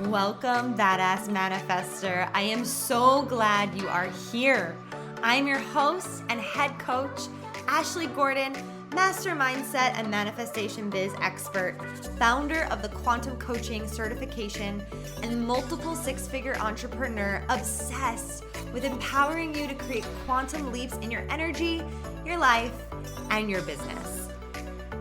Welcome, Badass Manifester. I am so glad you are here. I'm your host and head coach, Ashley Gordon, master mindset and manifestation biz expert, founder of the quantum coaching certification, and multiple six-figure entrepreneur obsessed with empowering you to create quantum leaps in your energy, your life, and your business.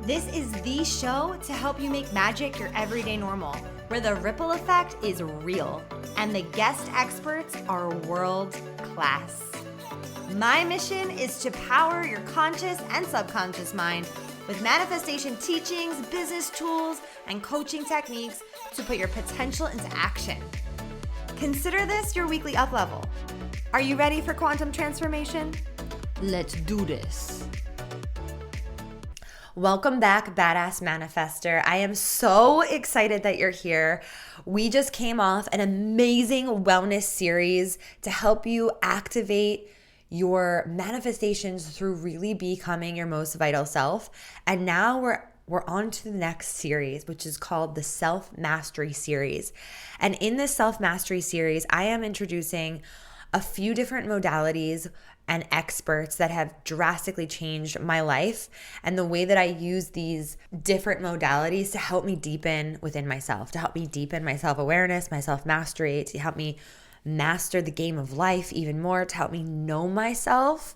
This is the show to help you make magic your everyday normal, where the ripple effect is real and the guest experts are world class. My mission is to power your conscious and subconscious mind with manifestation teachings, business tools, and coaching techniques to put your potential into action. Consider this your weekly up level. Are you ready for quantum transformation? Let's do this. Welcome back, Badass Manifester. I am so excited that you're here. We just came off an amazing wellness series to help you activate your manifestations through really becoming your most vital self. And now we're on to the next series, which is called the Self-Mastery Series. And in this Self-Mastery Series, I am introducing a few different modalities and experts that have drastically changed my life and the way that I use these different modalities to help me deepen within myself, to help me deepen my self-awareness, my self-mastery, to help me master the game of life even more, to help me know myself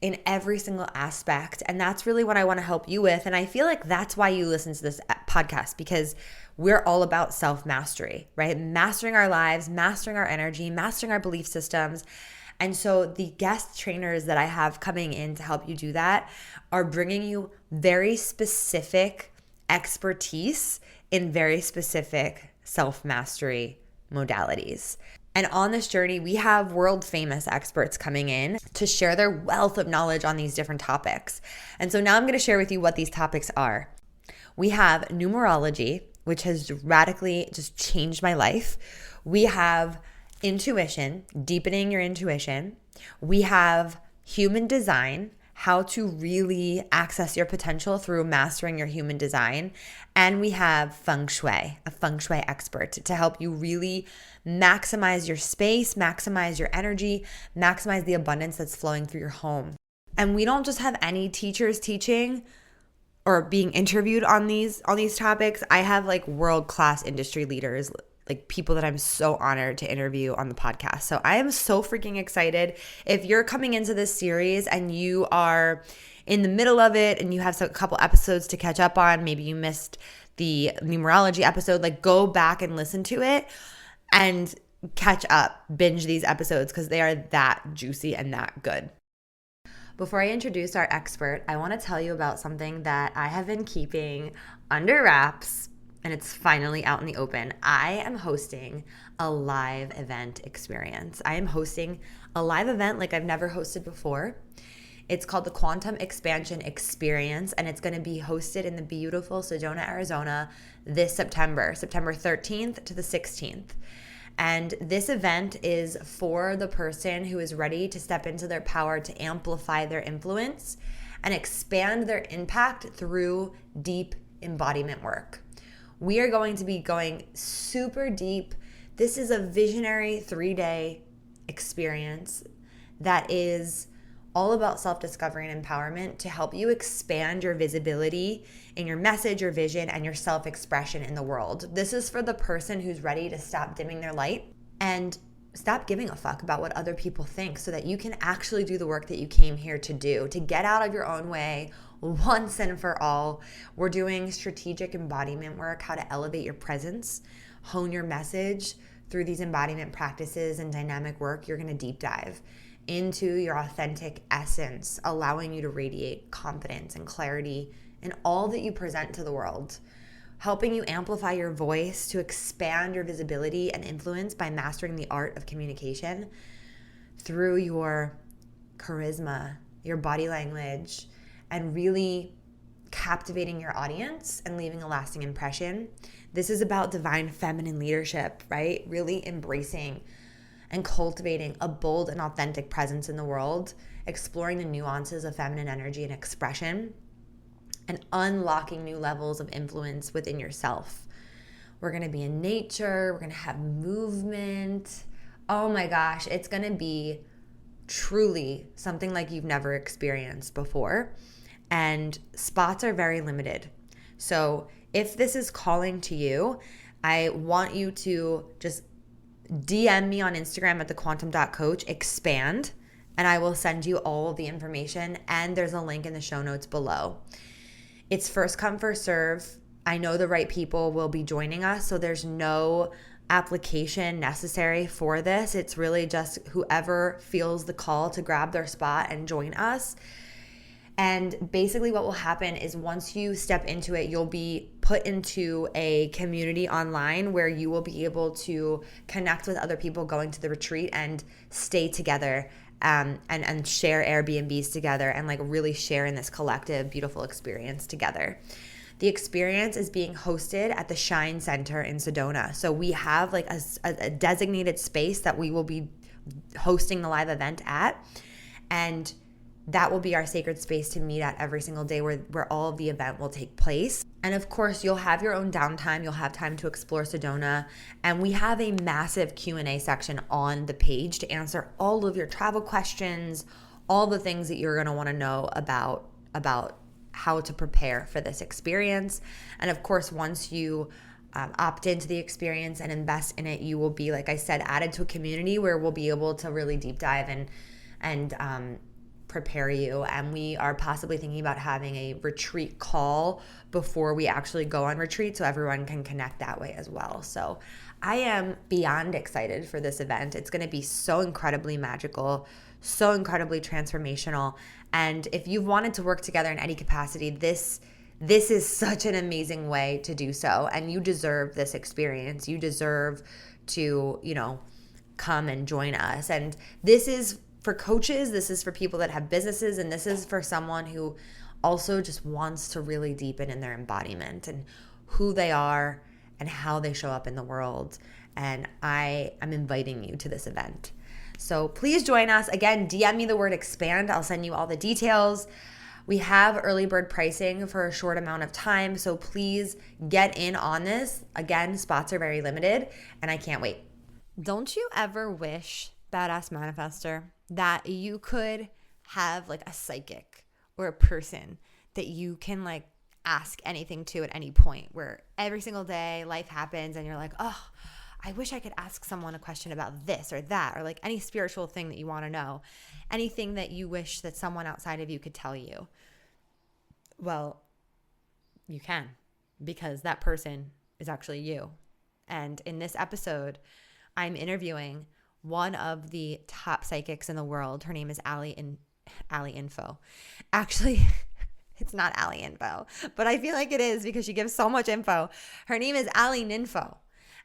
in every single aspect. And that's really what I want to help you with. And I feel like that's why you listen to this podcast, because we're all about self-mastery, right? Mastering our lives, mastering our energy, mastering our belief systems. And so the guest trainers that I have coming in to help you do that are bringing you very specific expertise in very specific self-mastery modalities. And on this journey, we have world famous experts coming in to share their wealth of knowledge on these different topics. And so now I'm going to share with you what these topics are. We have numerology, which has radically just changed my life. We have intuition, deepening your intuition. We have human design, how to really access your potential through mastering your human design. And we have feng shui, a feng shui expert to help you really maximize your space, maximize your energy, maximize the abundance that's flowing through your home. And we don't just have any teachers teaching or being interviewed on these topics. I have like world-class industry leaders, like people that I'm so honored to interview on the podcast. So I am so freaking excited. If you're coming into this series and you are in the middle of it and you have a couple episodes to catch up on, maybe you missed the numerology episode, like go back and listen to it and catch up, binge these episodes because they are that juicy and that good. Before I introduce our expert, I want to tell you about something that I have been keeping under wraps, and it's finally out in the open. I am hosting a live event experience. I am hosting a live event like I've never hosted before. It's called the Quantum Expansion Experience, and it's going to be hosted in the beautiful Sedona, Arizona this September 13th to the 16th. And this event is for the person who is ready to step into their power to amplify their influence and expand their impact through deep embodiment work. We are going to be going super deep. This is a visionary 3-day experience that is all about self-discovery and empowerment to help you expand your visibility in your message, your vision, and your self-expression in the world. This is for the person who's ready to stop dimming their light and stop giving a fuck about what other people think so that you can actually do the work that you came here to do, to get out of your own way once and for all. We're doing strategic embodiment work, how to elevate your presence, hone your message through these embodiment practices and dynamic work. You're going to deep dive into your authentic essence, allowing you to radiate confidence and clarity in all that you present to the world, helping you amplify your voice to expand your visibility and influence by mastering the art of communication through your charisma, your body language, and really captivating your audience and leaving a lasting impression. This is about divine feminine leadership, right? Really embracing and cultivating a bold and authentic presence in the world, exploring the nuances of feminine energy and expression, and unlocking new levels of influence within yourself. We're going to be in nature. We're going to have movement. Oh my gosh, it's going to be truly something like you've never experienced before. And spots are very limited. So if this is calling to you, I want you to just DM me on Instagram at thequantum.coach, expand, and I will send you all of the information. And there's a link in the show notes below. It's first come, first serve. I know the right people will be joining us, so there's no application necessary for this. It's really just whoever feels the call to grab their spot and join us. And basically, what will happen is once you step into it, you'll be put into a community online where you will be able to connect with other people going to the retreat and stay together, and share Airbnbs together and like really share in this collective, beautiful experience together. The experience is being hosted at the Shine Center in Sedona. So we have like a designated space that we will be hosting the live event at. And that will be our sacred space to meet at every single day where all of the event will take place. And of course, you'll have your own downtime. You'll have time to explore Sedona. And we have a massive Q&A section on the page to answer all of your travel questions, all the things that you're going to want to know about how to prepare for this experience. And of course, once you opt into the experience and invest in it, you will be, like I said, added to a community where we'll be able to really deep dive and prepare you. And we are possibly thinking about having a retreat call before we actually go on retreat so everyone can connect that way as well. So I am beyond excited for this event. It's going to be so incredibly magical, so incredibly transformational. And if you've wanted to work together in any capacity, this is such an amazing way to do so. And you deserve this experience. You deserve to, come and join us. And this is for coaches, this is for people that have businesses, and this is for someone who also just wants to really deepen in their embodiment and who they are and how they show up in the world. And I am inviting you to this event. So please join us. Again, DM me the word expand. I'll send you all the details. We have early bird pricing for a short amount of time, so please get in on this. Again, spots are very limited, and I can't wait. Don't you ever wish, badass manifester, that you could have like a psychic or a person that you can like ask anything to at any point, where every single day life happens and you're like, oh, I wish I could ask someone a question about this or that, or like any spiritual thing that you want to know, anything that you wish that someone outside of you could tell you. Well, you can, because that person is actually you. And in this episode, I'm interviewing one of the top psychics in the world. Her name is Allie Ninfo. Actually, it's not Allie Info, but I feel like it is because she gives so much info. Her name is Allie Ninfo,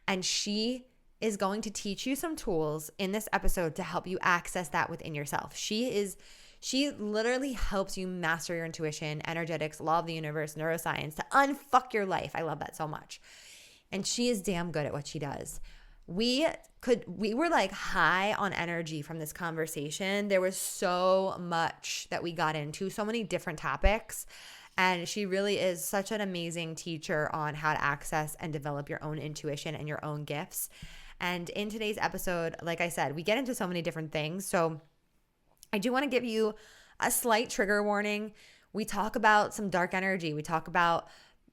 and she is going to teach you some tools in this episode to help you access that within yourself. She literally helps you master your intuition, energetics, law of the universe, neuroscience, to unfuck your life. I love that so much. And she is damn good at what she does. We were like high on energy from this conversation. There was so much that we got into, so many different topics. And she really is such an amazing teacher on how to access and develop your own intuition and your own gifts. And in today's episode, like I said, we get into so many different things. So I do want to give you a slight trigger warning. We talk about some dark energy. We talk about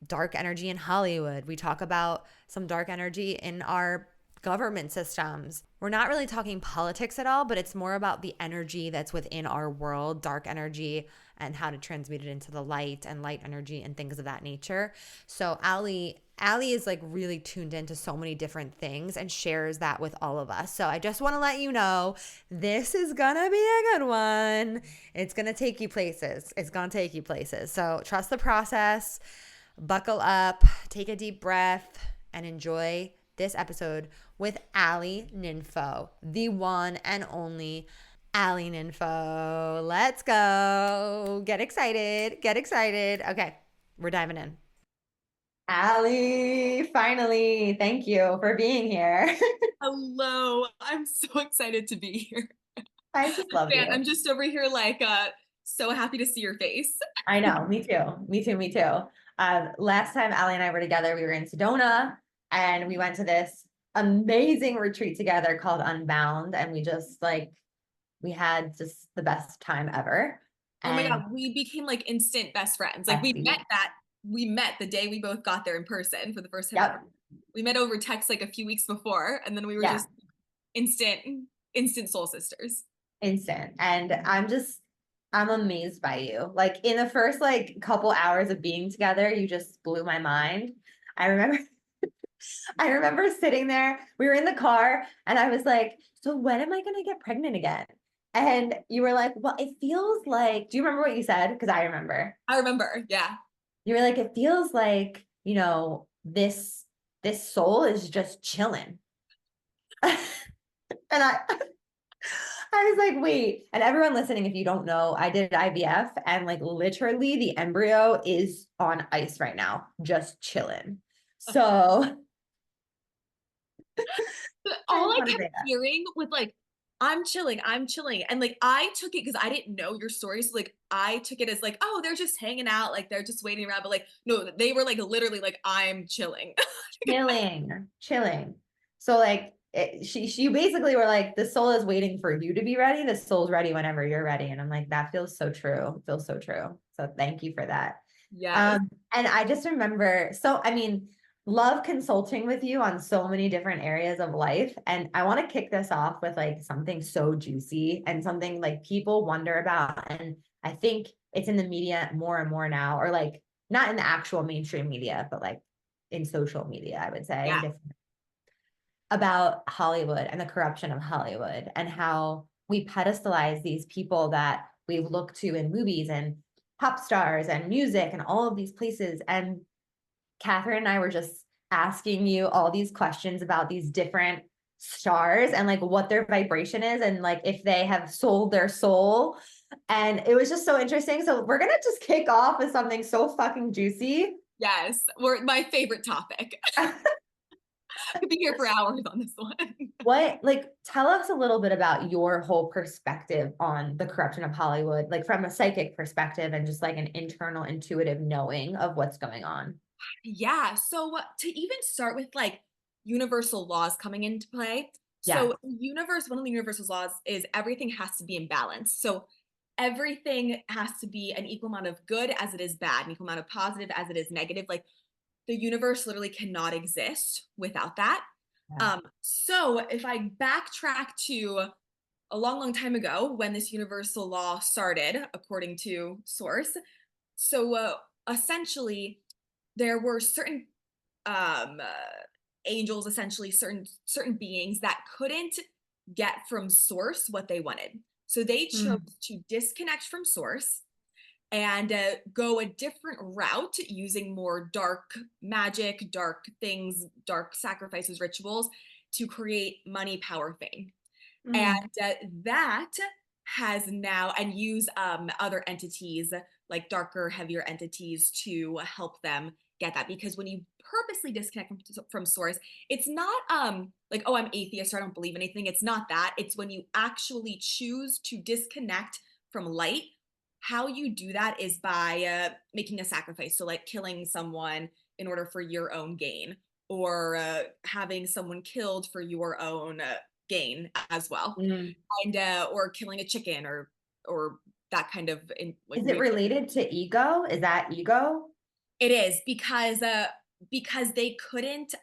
dark energy in Hollywood. We talk about some dark energy in our government systems. We're not really talking politics at all, but it's more about the energy that's within our world, dark energy, and how to transmute it into the light, and light energy and things of that nature. So Allie is like really tuned into so many different things and shares that with all of us. So I just want to let you know, this is gonna be a good one. It's gonna take you places. So trust the process, buckle up, take a deep breath, and enjoy this episode with Allie Ninfo, the one and only Allie Ninfo. Let's go. Get excited. Okay, we're diving in. Allie, finally. Thank you for being here. Hello. I'm so excited to be here. I just love you. I'm just over here like so happy to see your face. I know. Me too. Last time Allie and I were together, we were in Sedona. and we went to this amazing retreat together called Unbound, and we just like we had just the best time ever. Oh my And God, we became like instant best friends. Like besties. we met the day we both got there in person for the first time ever. Yep. We met over text like a few weeks before, and then we were Yeah. just instant soul sisters. Instant. And I'm amazed by you. Like in the first like couple hours of being together, you just blew my mind. I remember I remember sitting there, we were in the car, and I was like, so when am I gonna get pregnant again? And you were like, well, it feels like, do you remember what you said? Because I remember. I remember, yeah. You were like, it feels like, this soul is just chilling. And I was like, wait. And everyone listening, if you don't know, I did IVF and like literally the embryo is on ice right now, just chilling. So I All just I want to kept say that. hearing was like, I'm chilling, I'm chilling. And like I took it because I didn't know your story. So like I took it as like, oh, they're just hanging out, like they're just waiting around. But like, no, they were like literally like, I'm chilling. Chilling, chilling. So like she basically were like, the soul is waiting for you to be ready. The soul's ready whenever you're ready. And I'm like, that feels so true. It feels so true. So thank you for that. Yes. And I just remember, so I mean, love consulting with you on so many different areas of life. And I want to kick this off with like something so juicy and something like people wonder about. And I think it's in the media more and more now, or like not in the actual mainstream media, but like in social media, I would say, and Yeah. different about Hollywood and the corruption of Hollywood and how we pedestalize these people that we've looked to in movies and pop stars and music and all of these places. And Catherine and I were just asking you all these questions about these different stars and like what their vibration is and like if they have sold their soul. And it was just so interesting. So we're gonna just kick off with something so fucking juicy. Yes. We're my favorite topic. Could be here for hours on this one. What, like, tell us a little bit about your whole perspective on the corruption of Hollywood, like from a psychic perspective and just like an internal intuitive knowing of what's going on. Yeah. So to even start with like universal laws coming into play. Yeah. So one of the universal laws is everything has to be in balance. So everything has to be an equal amount of good as it is bad, an equal amount of positive as it is negative. Like the universe literally cannot exist without that. Yeah. So if I backtrack to a long, long time ago when this universal law started, according to source, so essentially there were certain um, uh, angels, essentially certain beings that couldn't get from source what they wanted. So they chose Mm. to disconnect from source and go a different route using more dark magic, dark things, dark sacrifices, rituals to create money, power, fame. And Mm. that has now, and use other entities like darker, heavier entities to help them get that. Because when you purposely disconnect from source, it's not like, oh, I'm atheist or I don't believe anything. It's not that. It's when you actually choose to disconnect from light. How you do that is by making a sacrifice. So, like killing someone in order for your own gain, or having someone killed for your own gain as well, Mm. and or killing a chicken, or that kind of like Is it weird. related to ego? Is that ego? It is because they couldn't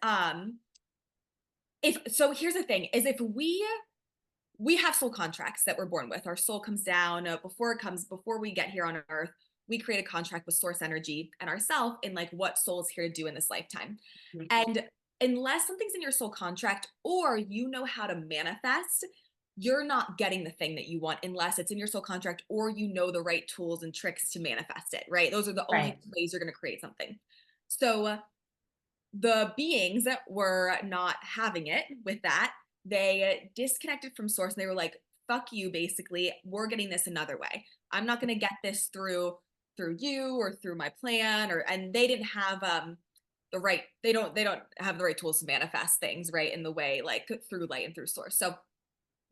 if so here's the thing is if we have soul contracts that we're born with. Our soul comes down before we get here on earth. We create a contract with source energy and ourself in like what soul is here to do in this lifetime. Mm. And unless something's in your soul contract or you know how to manifest, you're not getting the thing that you want unless it's in your soul contract or you know the right tools and tricks to manifest it, right? Those are the only Right. ways you're going to create something. So the beings that were not having it with that, they disconnected from source and they were like, fuck you, basically. We're getting this another way. I'm not going to get this through you or through my plan, or and they didn't have the right they don't have the right tools to manifest things right in the way like through light and through source. So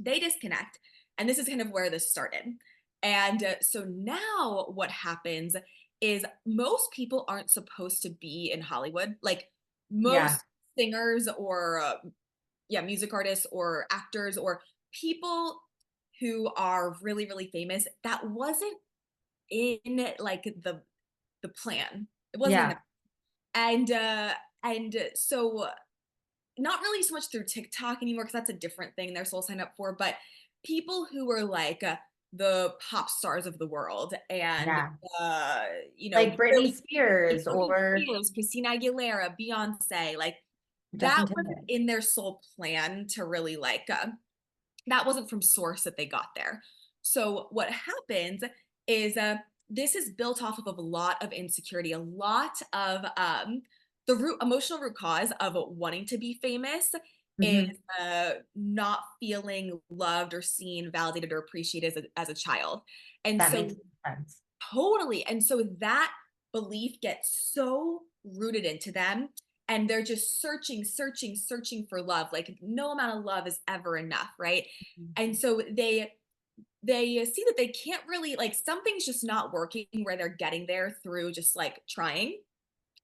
they disconnect, and this is kind of where this started. And so now what happens is most people aren't supposed to be in Hollywood. Like Yeah. most singers or yeah, music artists or actors or people who are really, really famous, that wasn't in like the plan. It wasn't in Yeah. the and so not really so much through TikTok anymore because that's a different thing they're still signed up for, but people who were like the pop stars of the world and Yeah. uh Like Britney really like Spears Britney or Spears, Christina Aguilera, Beyonce, like Justin that wasn't Timberlake. in their sole plan to really like that wasn't from source that they got there. So what happens is this is built off of a lot of insecurity, a lot of the root emotional root cause of wanting to be famous is Hmm. not feeling loved or seen, validated, or appreciated as a child. And That makes so sense. totally. And so that belief gets so rooted into them and they're just searching, searching, searching for love. Like no amount of love is ever enough, right? And so they see that they can't really like something's just not working where they're getting there through just like trying.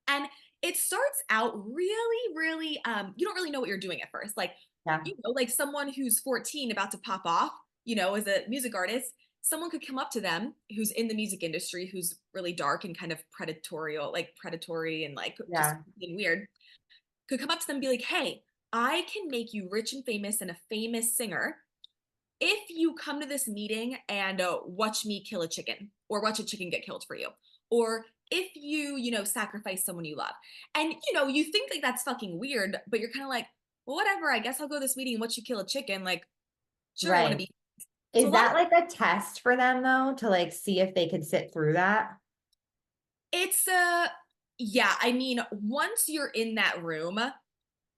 And it starts out really, really, you don't really know what you're doing at first. Like, Yeah. like someone who's 14 about to pop off, as a music artist, someone could come up to them who's in the music industry, who's really dark and kind of predatory and like just Yeah. being weird, could come up to them and be like, hey, I can make you rich and famous and a famous singer if you come to this meeting and watch me kill a chicken or watch a chicken get killed for you, or if you sacrifice someone you love. And you think like that's fucking weird, but you're kind of like, well, whatever, I guess I'll go to this meeting and watch you kill a chicken. Like, sure, I want to Right. be. So a Is lot of that like a test for them though, to like see if they could sit through that? it's yeah, I mean, once you're in that room,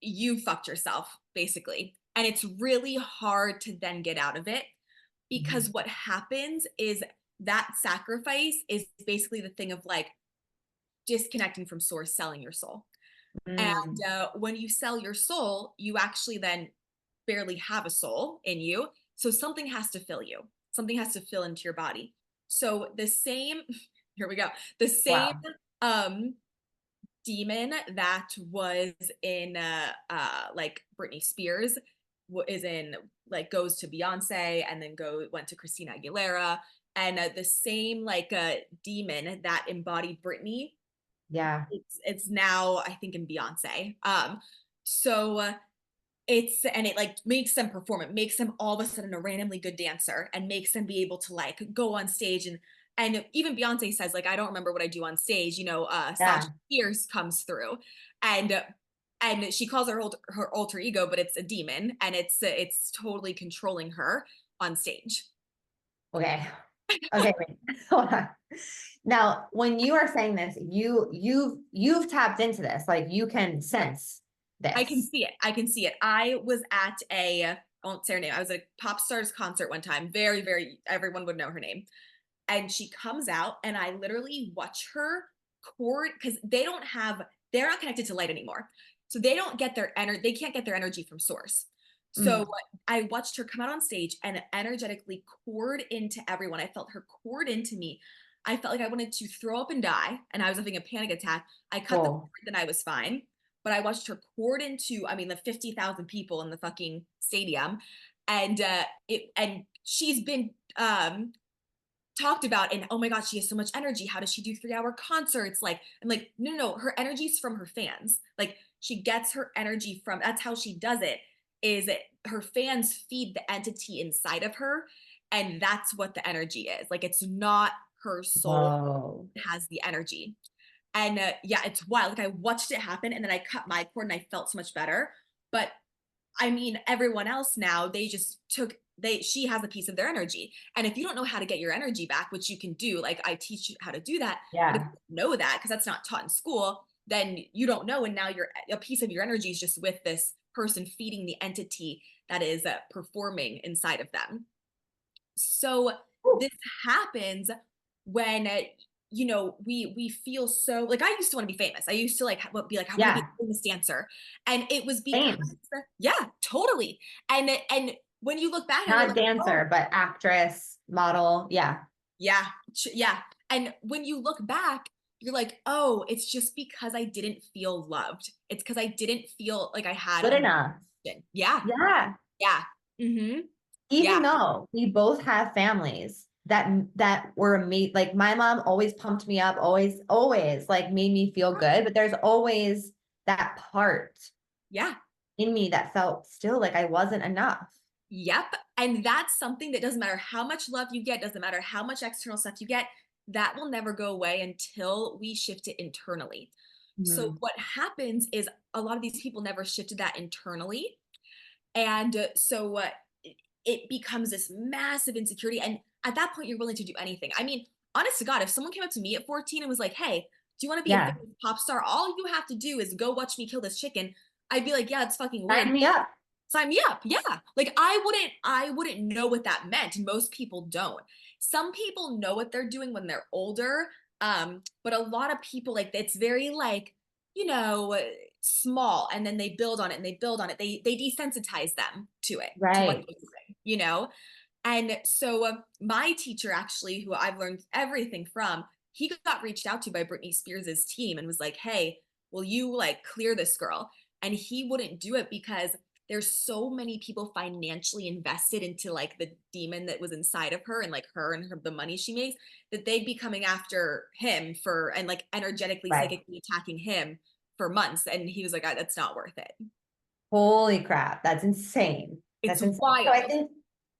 you fucked yourself basically. And it's really hard to then get out of it because Mhm. what happens is that sacrifice is basically the thing of like disconnecting from source, selling your soul. And Mm. when you sell your soul, you actually then barely have a soul in you. So something has to fill you, something has to fill into your body. So the same, here we go, the same Wow. um, demon that was in like Britney Spears is in like goes to Beyonce and then went to Christina Aguilera and the same like demon that embodied Britney Yeah. it's now I think in Beyonce. So it like makes them perform. It makes them all of a sudden a randomly good dancer and makes them be able to like go on stage and even Beyonce says like I don't remember what I do on stage. Sasha Yeah. Fierce comes through and she calls her alter ego, but it's a demon and it's totally controlling her on stage. Okay. Okay. Wait. Hold on. Now, when you are saying this, you've tapped into this. Like you can sense I can this. see it. I can see it. I was at I won't say her name. I was at a pop stars concert one time. Very, very, everyone would know her name. And she comes out and I literally watch her chord because they're not connected to light anymore. So they don't get their energy, they can't get their energy from source. So Mm. I watched her come out on stage and energetically chord into everyone. I felt her chord into me. I felt like I wanted to throw up and die and I was having a panic attack. I cut the cord, Cool. then I was fine. But I watched her chord into, I mean, the 50,000 people in the fucking stadium. And she's been talked about and oh my god she has so much energy, how does she do 3-hour concerts, like I'm like no, her energy's from her fans, like she gets her energy from, that's how she does it, is it her fans feed the entity inside of her and that's what the energy is, like it's not her soul Whoa. has the energy. And yeah, it's wild, like I watched it happen and then I cut my cord and I felt so much better. But I mean, everyone else now, they just took she has a piece of their energy. And if you don't know how to get your energy back, which you can do, like I teach you how to do that. But if Yeah. you don't know that, because that's not taught in school, then you don't know. And now a piece of your energy is just with this person feeding the entity that is performing inside of them. So Whew. this happens when we feel so like I used to want to be famous. I used to like be like I want to be Yeah. a famous dancer, and it was because Same. yeah, totally. And when you look back and you're Not like, oh dancer, but actress, model. Yeah. yeah, yeah, and when you look back, you're like, oh, it's just because I didn't feel loved. It's because I didn't feel like I had Good a enough. mission. Yeah. Yeah. Yeah. Mm-hmm. Yeah. Even though we both have families that were made, like my mom always pumped me up, always like made me feel good, but there's always that part Yeah. in me that felt still like I wasn't enough. Yep. And that's something that doesn't matter how much love you get, doesn't matter how much external stuff you get, that will never go away until we shift it internally. So Mhm. what happens is a lot of these people never shifted that internally. And it becomes this massive insecurity. And at that point, you're willing to do anything. I mean, honest to God, if someone came up to me at 14 and was like, hey, do you want to be a Yeah. famous pop star? All you have to do is go watch me kill this chicken. I'd be like, yeah, it's fucking weird. Sign me up. Sign me up. Yeah. Like I wouldn't know what that meant. Most people don't. Some people know what they're doing when they're older. But a lot of people like it's very like, you know, small and then they build on it and they build on it. They desensitize them to what Right. they're doing, you know? And so my teacher actually, who I've learned everything from, he got reached out to by Britney Spears's team and was like, "Hey, will you like clear this girl?" And he wouldn't do it because there's so many people financially invested into like the demon that was inside of her and like her and her, the money she makes that they'd be coming after him for and like energetically Right. psychically attacking him for months and he was like that's not worth it. Holy crap. That's insane. It's That's insane. So wild.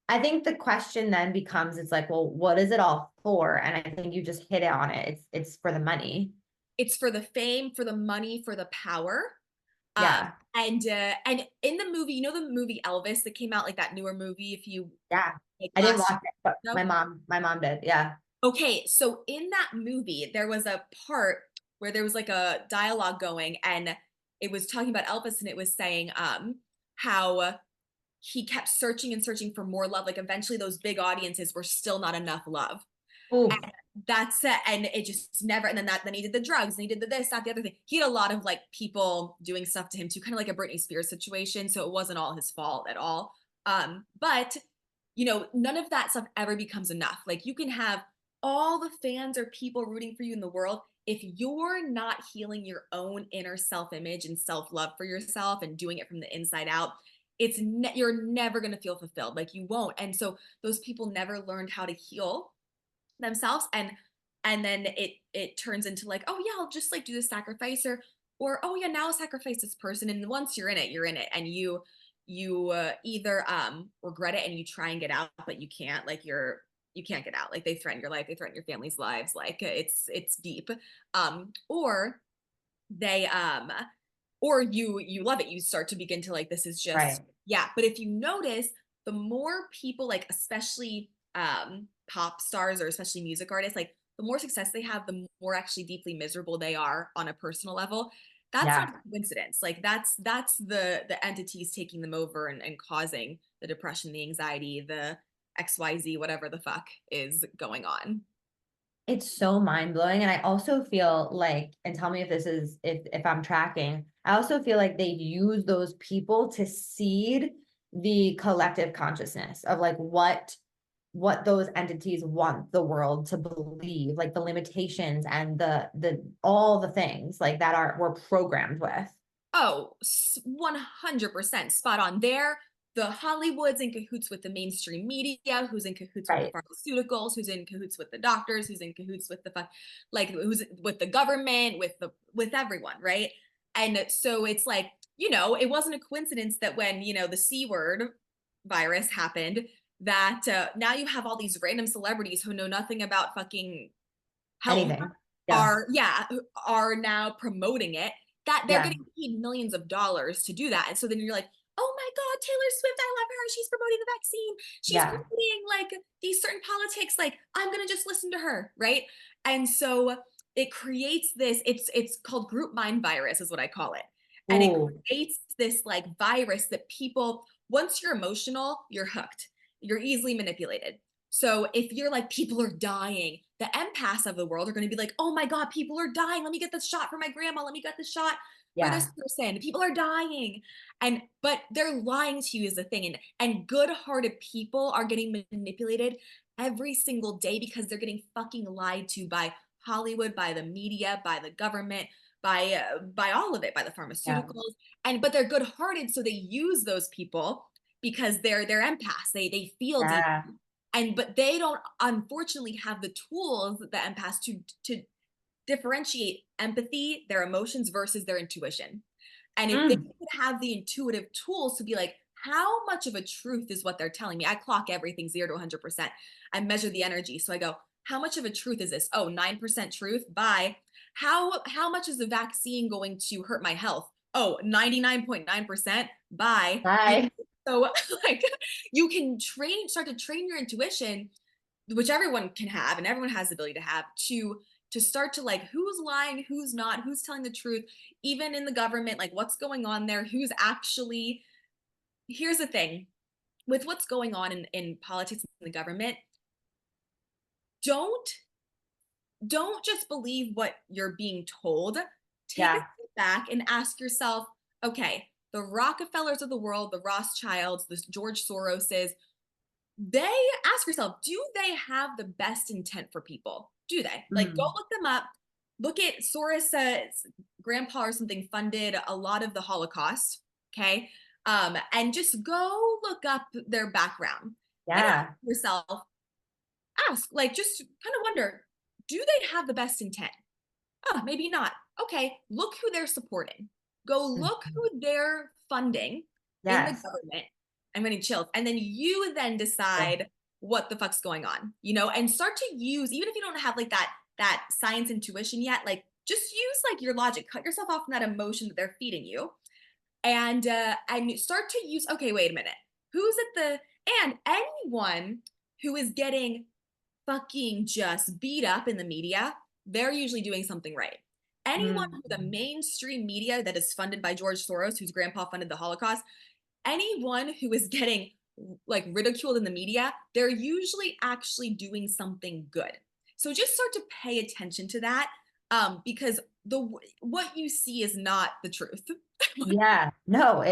I think the question then becomes, it's like, well, what is it all for? And I think you just hit it on it. It's for the money. It's for the fame, for the money, for the power. Um, Yeah. and in the movie, you know the movie Elvis that came out, like that newer movie, if you Yeah. like I didn't last watch it, but no? my mom did. Yeah. Okay, so in that movie, there was a part where there was like a dialogue going, and it was talking about Elvis, and it was saying how he kept searching and searching for more love. Like eventually, those big audiences were still not enough love. Ooh. And that's it. And it just never, and then he did the drugs and he did the this, that, the other thing. He had a lot of like people doing stuff to him too, kind of like a Britney Spears situation. So it wasn't all his fault at all. But you know, none of that stuff ever becomes enough. Like you can have all the fans or people rooting for you in the world. If you're not healing your own inner self-image and self-love for yourself and doing it from the inside out, you're never going to feel fulfilled. Like you won't. And so those people never learned how to heal themselves and then it turns into like oh yeah I'll just like do the sacrifice or oh yeah now I'll sacrifice this person and once you're in it and you either regret it and you try and get out but you can't like you can't get out like they threaten your life they threaten your family's lives like it's deep or they or you love it you start to begin to like this is just Right. yeah but if you notice the more people like especially pop stars or especially music artists like the more success they have the more actually deeply miserable they are on a personal level that's not Yeah. a coincidence like that's the entities taking them over and causing the depression the anxiety the xyz whatever the fuck is going on. It's so mind blowing. And I also feel like, and tell me if this is if I'm tracking, I also feel like they use those people to seed the collective consciousness of like what those entities want the world to believe, like the limitations and the all the things like that are we're programmed with. Oh, 100% spot on there. The Hollywood's in cahoots with the mainstream media, who's in cahoots with the Right. pharmaceuticals, who's in cahoots with the doctors, who's in cahoots with like who's with the government, with everyone, right? And so it's like, you know, it wasn't a coincidence that when, you know, the C word virus happened, that now you have all these random celebrities who know nothing about fucking health Anything. Yeah. are yeah are now promoting it that they're Yeah. getting paid millions of dollars to do that and so then you're like oh my god Taylor Swift I love her she's promoting the vaccine she's Yeah. promoting like these certain politics like I'm gonna just listen to her right and so it creates this it's called group mind virus is what I call it and it Ooh. creates this like virus that people once you're emotional you're hooked you're easily manipulated so if you're like, people are dying, the empaths of the world are going to be like, oh my God, people are dying. Let me get this shot for my grandma. Let me get this shot for this Yeah. person. People are dying. And, but they're lying to you is the thing. And good hearted people are getting manipulated every single day because they're getting fucking lied to by Hollywood, by the media, by the government, by all of it, by the Yeah. pharmaceuticals, but they're good-hearted, so they use those people because they're empaths. They feel deep, Yeah. but they don't unfortunately have the tools, the empaths, to differentiate empathy, their emotions versus their intuition. And if they Mm. could have the intuitive tools to be like, how much of a truth is what they're telling me? I clock everything 0 to 100%. I measure the energy. So I go, how much of a truth is this? Oh, 9% truth. Bye. How much is the vaccine going to hurt my health? Oh, 99.9%. Bye. Bye. So like you can start to train your intuition, which everyone can have and everyone has the ability to have, to start to like who's lying, who's not, who's telling the truth, even in the government, like what's going on there, who's actually. Here's the thing with what's going on in politics and the government, don't don't just believe what you're being told. Take a Yeah. step back and ask yourself, okay, the Rockefellers of the world, the Rothschilds, the George Soroses, they ask yourself, do they have the best intent for people? Do they? Like, go Mm. look them up. Look at Soros, grandpa or something funded a lot of the Holocaust. Okay. And just go look up their background and ask Yeah. yourself, like, just kind of wonder, do they have the best intent? Oh, maybe not. Okay, look who they're supporting. Go look Mhm. who they're funding in the Yes. government. I'm getting chills. And then you then Yeah. decide what the fuck's going on, and start to use, even if you don't have like that science intuition yet, like just use like your logic, cut yourself off from that emotion that they're feeding you, and start to use, okay, wait a minute. Who's at and anyone who is getting fucking just beat up in the media, they're usually doing something right. Anyone Mm. who the mainstream media that is funded by George Soros, whose grandpa funded the Holocaust, anyone who is getting like ridiculed in the media, they're usually actually doing something good. So just start to pay attention to that, because the what you see is not the truth. Yeah. No,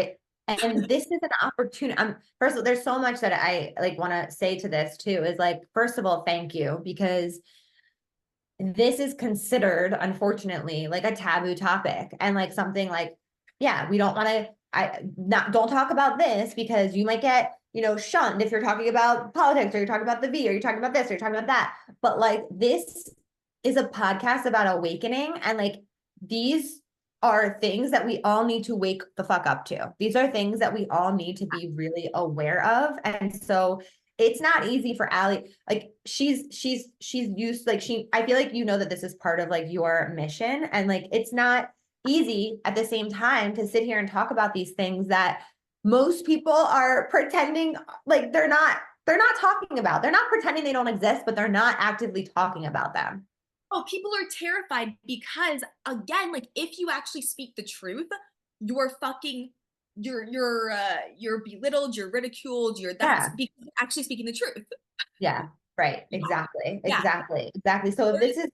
and this is an opportunity. First of all, there's so much that I like want to say to this too, is like, first of all, thank you, because this is considered, unfortunately, like a taboo topic and like something like, yeah, we don't want to, don't talk about this because you might get, shunned if you're talking about politics or you're talking about the V or you're talking about this or you're talking about that. But like, this is a podcast about awakening, and like, these are things that we all need to wake the fuck up to. These are things that we all need to be really aware of. And so it's not easy for Allie. Like she's used, like I feel like that this is part of like your mission, and like it's not easy at the same time to sit here and talk about these things that most people are pretending like they're not talking about. They're not pretending they don't exist, but they're not actively talking about them. Oh, people are terrified because, again, like if you actually speak the truth, you're fucking you're belittled, you're ridiculed, that's Yeah. because you're actually speaking the truth. Yeah, right. Yeah. Exactly. Yeah. Exactly. Exactly. So if this is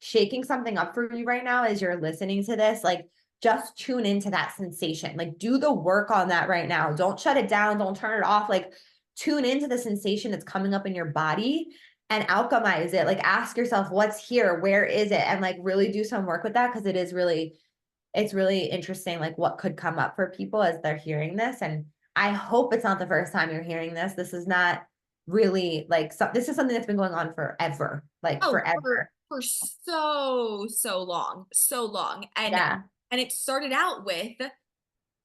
shaking something up for you right now as you're listening to this, like just tune into that sensation. Like do the work on that right now. Don't shut it down. Don't turn it off. Like tune into the sensation that's coming up in your body and alchemize it. Like ask yourself, what's here? Where is it? And like really do some work with that, because it's really interesting, like what could come up for people as they're hearing this. And I hope it's not the first time you're hearing this. This is not really like, this is something that's been going on forever, like Oh, forever. for so long, so long. Yeah. And it started out with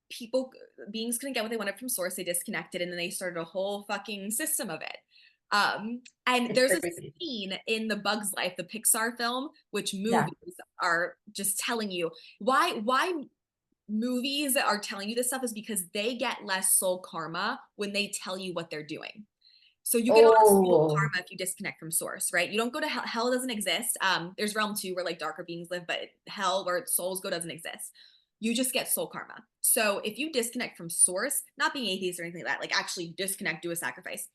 people, beings couldn't get what they wanted from source, they disconnected, and then they started a whole fucking system of it. And It's there's a crazy. scene in the Bug's Life, the Pixar film, which Yeah. movies are just telling you why movies are telling you this stuff is because they get less soul karma when they tell you what they're doing. So you get a lot of soul Oh, karma if you disconnect from source, right? You don't go to hell. Hell doesn't exist. There's realm 2 where like darker beings live, but hell where souls go doesn't exist. You just get soul karma. So if you disconnect from source, not being atheist or anything like that, like actually disconnect, do a sacrifice,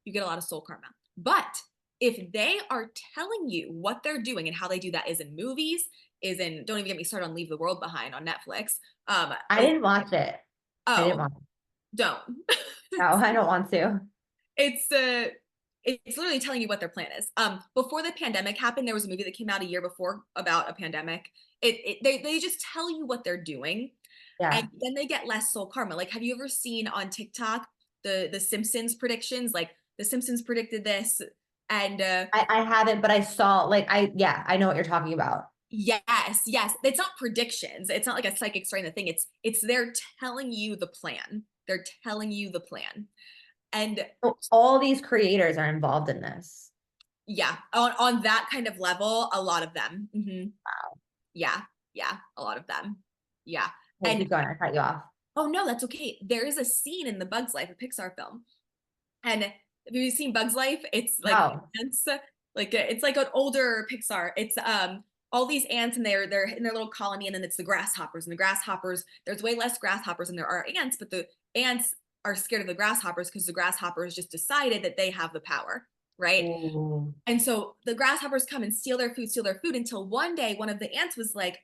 you get a lot of soul karma. But if they are telling you what they're doing, and how they do that is in movies, don't even get me started on Leave the World Behind on Netflix. I didn't watch it. I didn't Oh, watch it. don't. No, I don't want to. it's it's literally telling you what their plan is. Before the pandemic happened, there was a movie that came out a year before about a pandemic. They just tell you what they're doing, and Yeah. then they get less soul karma. Like, have you ever seen on TikTok the Simpsons predictions? Like, the Simpsons predicted this, and I haven't, but I saw like yeah, I know what you're talking about. yes, yes. It's not predictions. It's not like a psychic starting the thing. It's they're telling you the plan. They're telling you the plan. And So all these creators are involved in this. yeah, on that kind of level, a lot of them. Wow. Yeah, yeah, a lot of them. Yeah. Okay, And keep going. I cut you off. oh no, that's okay. There is a scene in the Bugs Life, a Pixar film. And have you seen Bugs Life? It's like Wow. ants, like it's like an older Pixar. It's all these ants and they're in their little colony, and then it's the grasshoppers. And the grasshoppers, there's way less grasshoppers than there are ants, but the ants are scared of the grasshoppers because the grasshoppers just decided that they have the power, right? Ooh. And so the grasshoppers come and steal their food until one day one of the ants was like,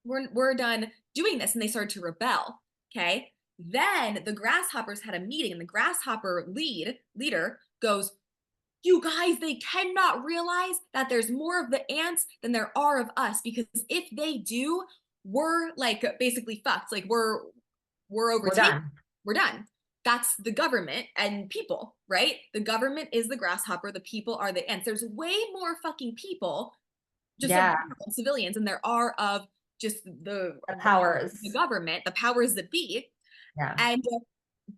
we're done doing this, and they started to rebel. Okay. Then the grasshoppers had a meeting, and the grasshopper leader goes, you guys, they cannot realize that there's more of the ants than there are of us, because if they do, we're like basically fucked. Like we're We're overtaken. done. We're done. That's the government and people, right? The government is the grasshopper, the people are the ants. There's way more fucking people, just of Yeah. civilians, than there are of just The the powers. government, the powers that be. Yeah. And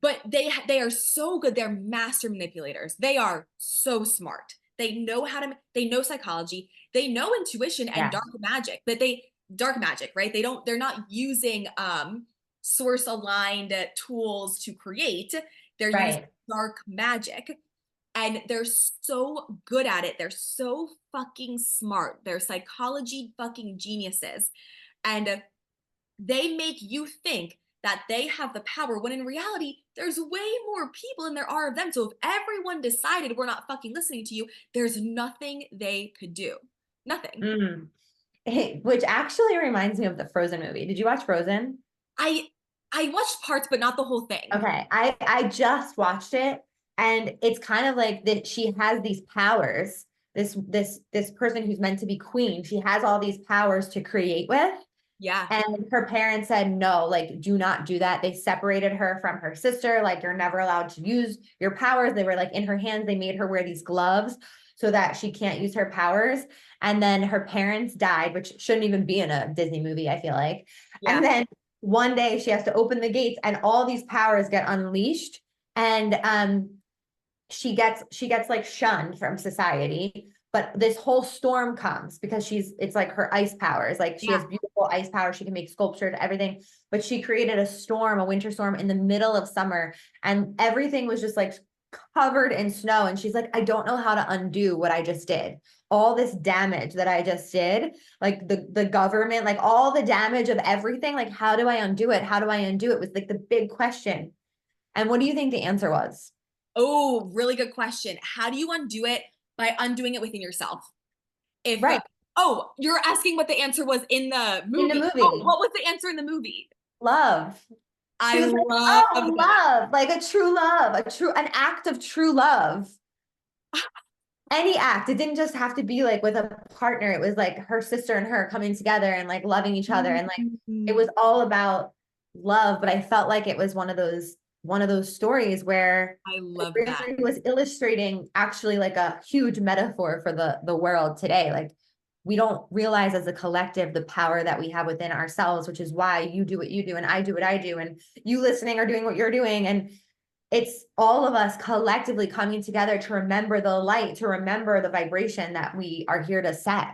but they are so good. They're master manipulators. They are so smart. They know psychology, they know intuition and Yeah. dark magic. That they dark magic, right? They're not using source aligned tools to create. They're using Right. dark magic, and they're so good at it. They're so fucking smart. They're psychology fucking geniuses. And they make you think that they have the power, when in reality there's way more people than there are of them. So if everyone decided we're not fucking listening to you, there's nothing they could do. Nothing. Mm. Hey, which actually reminds me of the Frozen movie. Did you watch Frozen? I I watched parts but not the whole thing. Okay, I just watched it, and it's kind of like that she has these powers. This person who's meant to be queen, she has all these powers to create with. Yeah. And her parents said, no, like, do not do that. They separated her from her sister. Like, you're never allowed to use your powers. They were like in her hands. They made her wear these gloves so that she can't use her powers. And then her parents died, which shouldn't even be in a Disney movie, I feel like. And Yeah. then one day she has to open the gates and all these powers get unleashed. And she gets like shunned from society, but this whole storm comes because it's like her ice powers, like she has Yeah. beautiful ice powers, she can make sculptures, everything, but she created a storm, a winter storm in the middle of summer, and everything was just like covered in snow, and she's like, I don't know how to undo what I just did, all this damage that I just did, like the government, like all the damage of everything, like how do I undo it, was like the big question. And what do you think the answer was? Oh, really good question. How do you undo it? By undoing it within yourself. If Right. oh, you're asking what the answer was in the In the movie. Oh, movie. what was the answer in the movie? Love. She I was like, love oh, that. love, like a true love, an act of true love. Any act. It didn't just have to be like with a partner. It was like her sister and her coming together and like loving each other. And like it Mhm. was all about love. But I felt like it was one of those stories where I it love that. really was illustrating actually like a huge metaphor for the world today. Like we don't realize as a collective the power that we have within ourselves, which is why you do what you do and I do what I do, and you listening are doing what you're doing. And it's all of us collectively coming together to remember the light, to remember the vibration that we are here to set.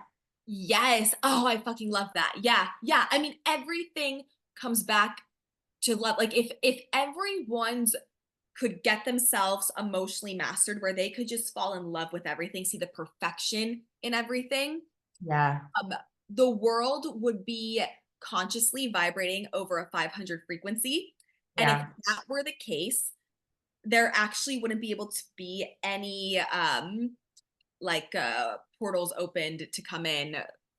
Yes. Oh, I fucking love that. Yeah. Yeah. I mean, everything comes back to love. Like if everyone's could get themselves emotionally mastered, where they could just fall in love with everything, see the perfection in everything, Yeah. um, the world would be consciously vibrating over a 500 frequency. And if Yeah. that were the case, there actually wouldn't be able to be any portals opened to come in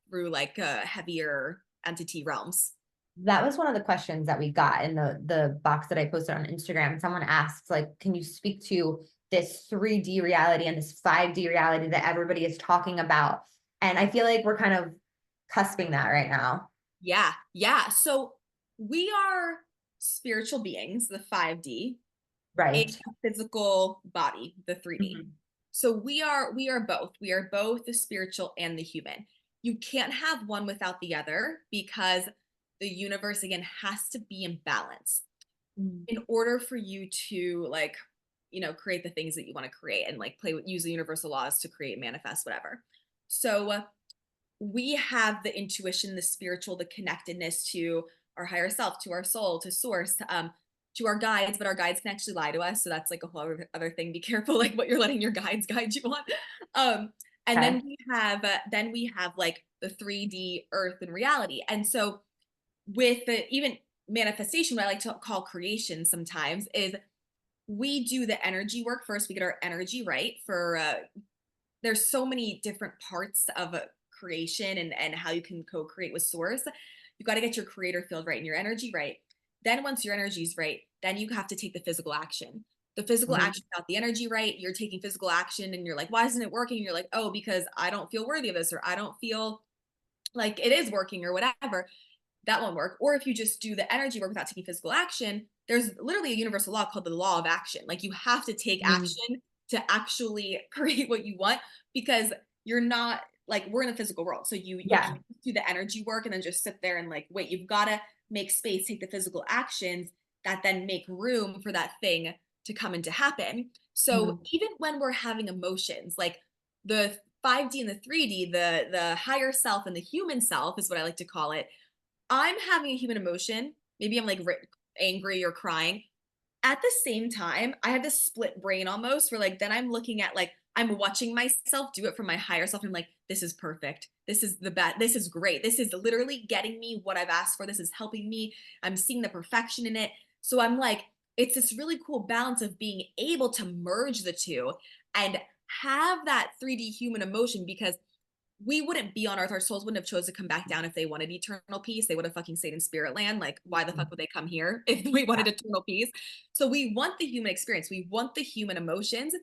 through heavier entity realms. That was one of the questions that we got in the box that I posted on Instagram. Someone asked, like, can you speak to this 3D reality and this 5D reality that everybody is talking about. And I feel like we're kind of cusping that right now. Yeah, yeah. So we are spiritual beings, the 5D, in Right. a physical body, the 3D. Mhm. So we are both. We are both the spiritual and the human. You can't have one without the other because the universe again has to be in balance Mm. in order for you to like, create the things that you want to create and like use the universal laws to create, manifest, whatever. So we have the intuition, the spiritual, the connectedness to our higher self, to our soul, to source, to our guides, but our guides can actually lie to us. So that's like a whole other thing. Be careful, like what you're letting your guides guide you on. Um, and Okay. then we have like the 3D earth and reality. And so with the even manifestation, what I like to call creation sometimes is we do the energy work first. We get our energy right for there's so many different parts of a creation and how you can co-create with source. You got to get your creator field right and your energy right. Then once your energy is right, then you have to take the physical action. The physical Mhm. action without the energy right, you're taking physical action and you're like, why isn't it working? And you're like, oh, because I don't feel worthy of this, or I don't feel like it is working, or whatever. That won't work. Or if you just do the energy work without taking physical action, there's literally a universal law called the law of action. Like you have to take Mm. action to actually create what you want, because you're not like, we're in the physical world. So you Yeah. can't do the energy work and then just sit there and like wait. You've got to make space, take the physical actions that then make room for that thing to come and to happen. So Mhm. even when we're having emotions, like the 5D and the 3D, the higher self and the human self is what I like to call it. I'm having a human emotion. Maybe I'm like angry or crying. At the same time, I have this split brain almost where like then I'm looking at like I'm watching myself do it from my higher self. And I'm like, this is perfect. This is the best. This is great. This is literally getting me what I've asked for. This is helping me. I'm seeing the perfection in it. So I'm like, it's this really cool balance of being able to merge the two and have that 3D human emotion, because we wouldn't be on Earth. Our souls wouldn't have chose to come back down if they wanted eternal peace. They would have fucking stayed in spirit land. Like, why the fuck would they come here if we wanted eternal peace? So we want the human experience. We want the human emotions.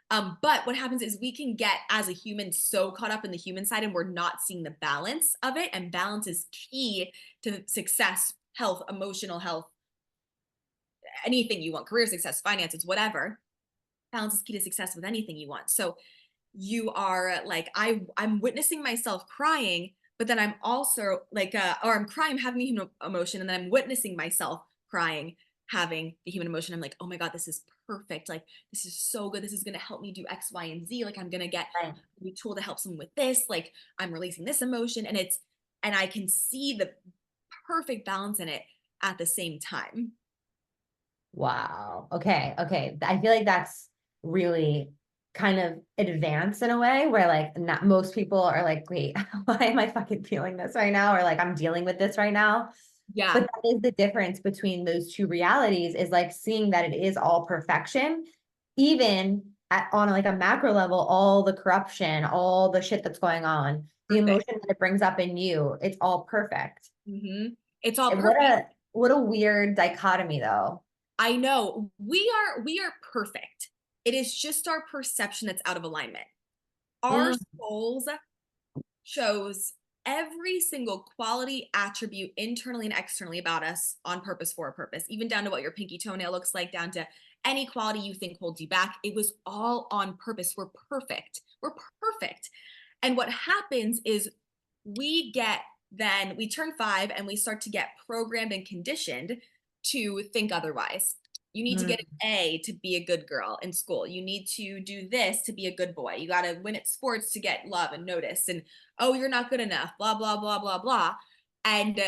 But what happens is we can get as a human so caught up in the human side and we're not seeing the balance of it. And balance is key to success, health, emotional health, anything you want, career success, finances, whatever. Balance is key to success with anything you want. So you are like, I'm witnessing myself crying, but then I'm also like or I'm crying, I'm having a human emotion, and then I'm witnessing myself crying, having the human emotion. I'm like, oh my god, this is perfect. Like, this is so good. This is going to help me do X, Y, and Z. Like, I'm going to get Right. a tool to help someone with this. Like, I'm releasing this emotion, and I can see the perfect balance in it at the same time. Wow. Okay. Okay. I feel like that's really kind of advanced in a way where like not most people are like, wait, why am I fucking feeling this right now? Or like I'm dealing with this right now. But Yeah. that is the difference between those two realities is like seeing that it is all perfection, even on like a macro level, all the corruption, all the shit that's going on, the Perfect. emotion that it brings up in you, it's all perfect. It's all And perfect. what a weird dichotomy though. I know we are perfect. It is just our perception that's out of alignment. Our Mm, souls chose every single quality attribute internally and externally about us on purpose for a purpose, even down to what your pinky toenail looks like, down to any quality you think holds you back. It was all on purpose. We're perfect. We're perfect. And what happens is we turn 5 and we start to get programmed and conditioned to think otherwise. You need to get mm. an A to be a good girl in school. You need to do this to be a good boy. You got to win at sports to get love and notice. And oh, you're not good enough, blah, blah, blah, blah, blah. And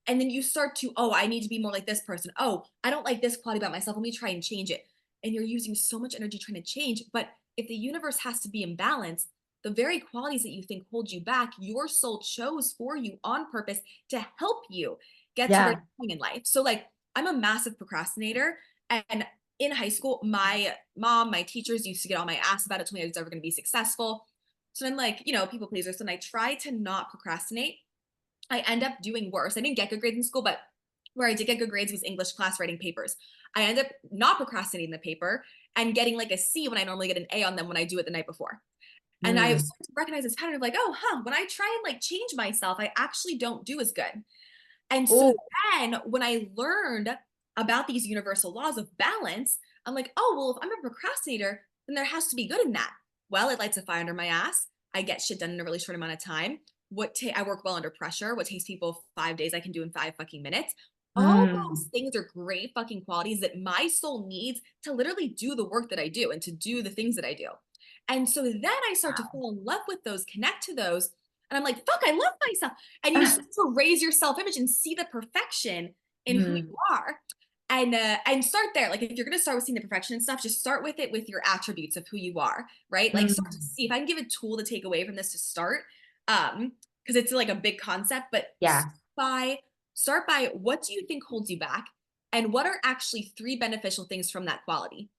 then you start to, oh, I need to be more like this person. Oh, I don't like this quality about myself. Let me try and change it. And you're using so much energy trying to change. But if the universe has to be in balance, the very qualities that you think hold you back, your soul chose for you on purpose to help you get to where Yeah. you're going in life. So, like, I'm a massive procrastinator. And in high school, my mom, my teachers used to get on my ass about it, told me I was never going to be successful. So I'm like, people pleaser. So I try to not procrastinate. I end up doing worse. I didn't get good grades in school, but where I did get good grades was English class writing papers. I end up not procrastinating the paper, and getting like a C when I normally get an A on them when I do it the night before. And I've Mm. started to recognize this pattern of like, oh, when I try and like change myself, I actually don't do as good. And so Oh. then when I learned about these universal laws of balance, I'm like, oh, well, if I'm a procrastinator, then there has to be good in that. Well, it lights a fire under my ass. I get shit done in a really short amount of time. I work well under pressure. What takes people 5 days, I can do in 5 fucking minutes. All those Mm. things are great fucking qualities that my soul needs to literally do the work that I do and to do the things that I do. And so then I start to Wow. fall in love with those, connect to those. And I'm like, fuck, I love myself. And you start to raise your self-image and see the perfection in who you Mm. are. And start there. Like if you're gonna start with seeing the perfection and stuff, just start with it with your attributes of who you are, right? Like start to Mm. see if I can give a tool to take away from this to start. Because it's like a big concept, but Yeah, by start by what do you think holds you back? And what are actually three beneficial things from that quality?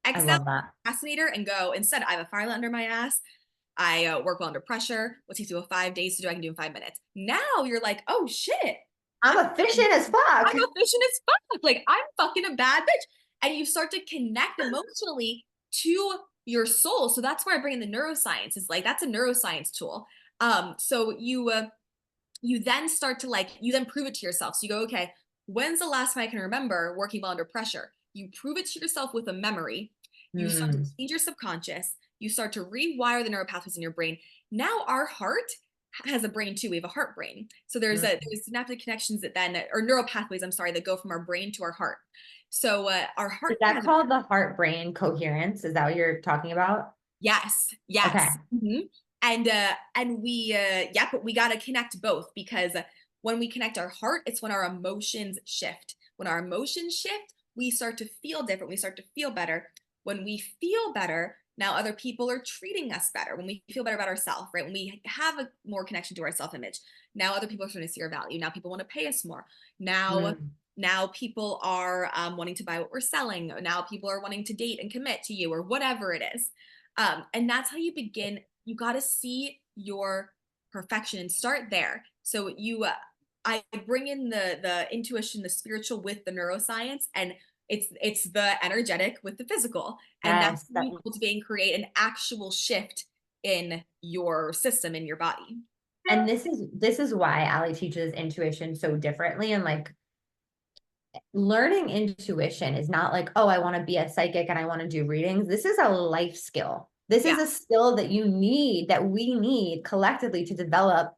I X out love that. procrastinator and go, instead, I have a fire under my ass. I work well under pressure. What takes you 5 days to do, I can do in 5 minutes. Now you're like, oh shit, I'm I'm efficient as fuck. I'm efficient as fuck. Like I'm fucking a bad bitch. And you start to connect emotionally to your soul. So that's where I bring in the neuroscience. Is like that's a neuroscience tool. So you then start to like you then prove it to yourself. So you go, okay, when's the last time I can remember working well under pressure? You prove it to yourself with a memory. You start to Mm. change your subconscious. You start to rewire the neural pathways in your brain. Now our heart has a brain too. We have a heart brain. So Mm. there's synaptic connections that then or neural pathways, I'm sorry, that go from our brain to our heart. So our Is heart that has a called the heart brain coherence? Is that what you're talking about? yes, Okay. yes. And we yeah, but we got to connect both because when we connect our heart, it's when our emotions shift. When our emotions shift, we start to feel different. We start to feel better. When we feel better, now other people are treating us better. When we feel better about ourselves, right? When we have a more connection to our self-image, now other people are starting to see our value. Now people want to pay us more. Now Mm. now people are wanting to buy what we're selling. Now people are wanting to date and commit to you or whatever it is. And that's how you begin. You got to see your perfection and start there. So I bring in the intuition, the spiritual with the neuroscience, and it's the energetic with the physical, and that's Yes. how you cultivate and create an actual shift in your system in your body. And this is why Allie teaches intuition so differently. And like learning intuition is not like, oh, I want to be a psychic and I want to do readings. This is a life skill. This Yeah, is a skill that you need, that we need collectively to develop,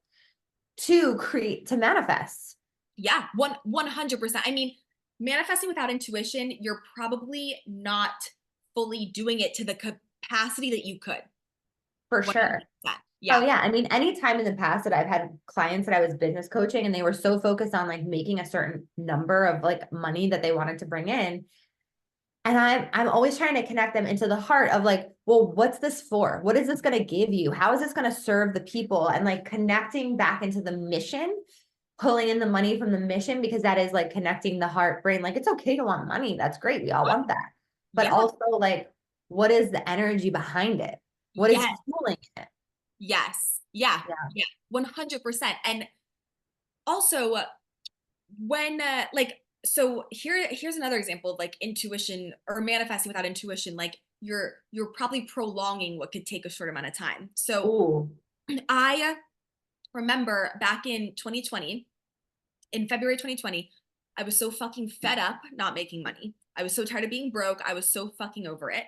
to create, to manifest. yeah, 100%. I mean, manifesting without intuition, you're probably not fully doing it to the capacity that you could. For sure. 100%. Oh Yeah. yeah. I mean, anytime in the past that I've had clients that I was business coaching and they were so focused on like making a certain number of like money that they wanted to bring in. And I'm always trying to connect them into the heart of like, well, what's this for? What is this going to give you? How is this going to serve the people? And like connecting back into the mission, pulling in the money from the mission, because that is like connecting the heart brain. Like it's okay to want money. That's great. We all want that. But Yeah. also like, what is the energy behind it? What is Yes. fueling it? Yes. Yeah. Yeah. Yeah. 100%. And also when like so here's another example of like intuition or manifesting without intuition. Like you're probably prolonging what could take a short amount of time. So Ooh. I remember back in 2020, in February 2020, I was so fucking fed up not making money. I was so tired of being broke. I was so fucking over it.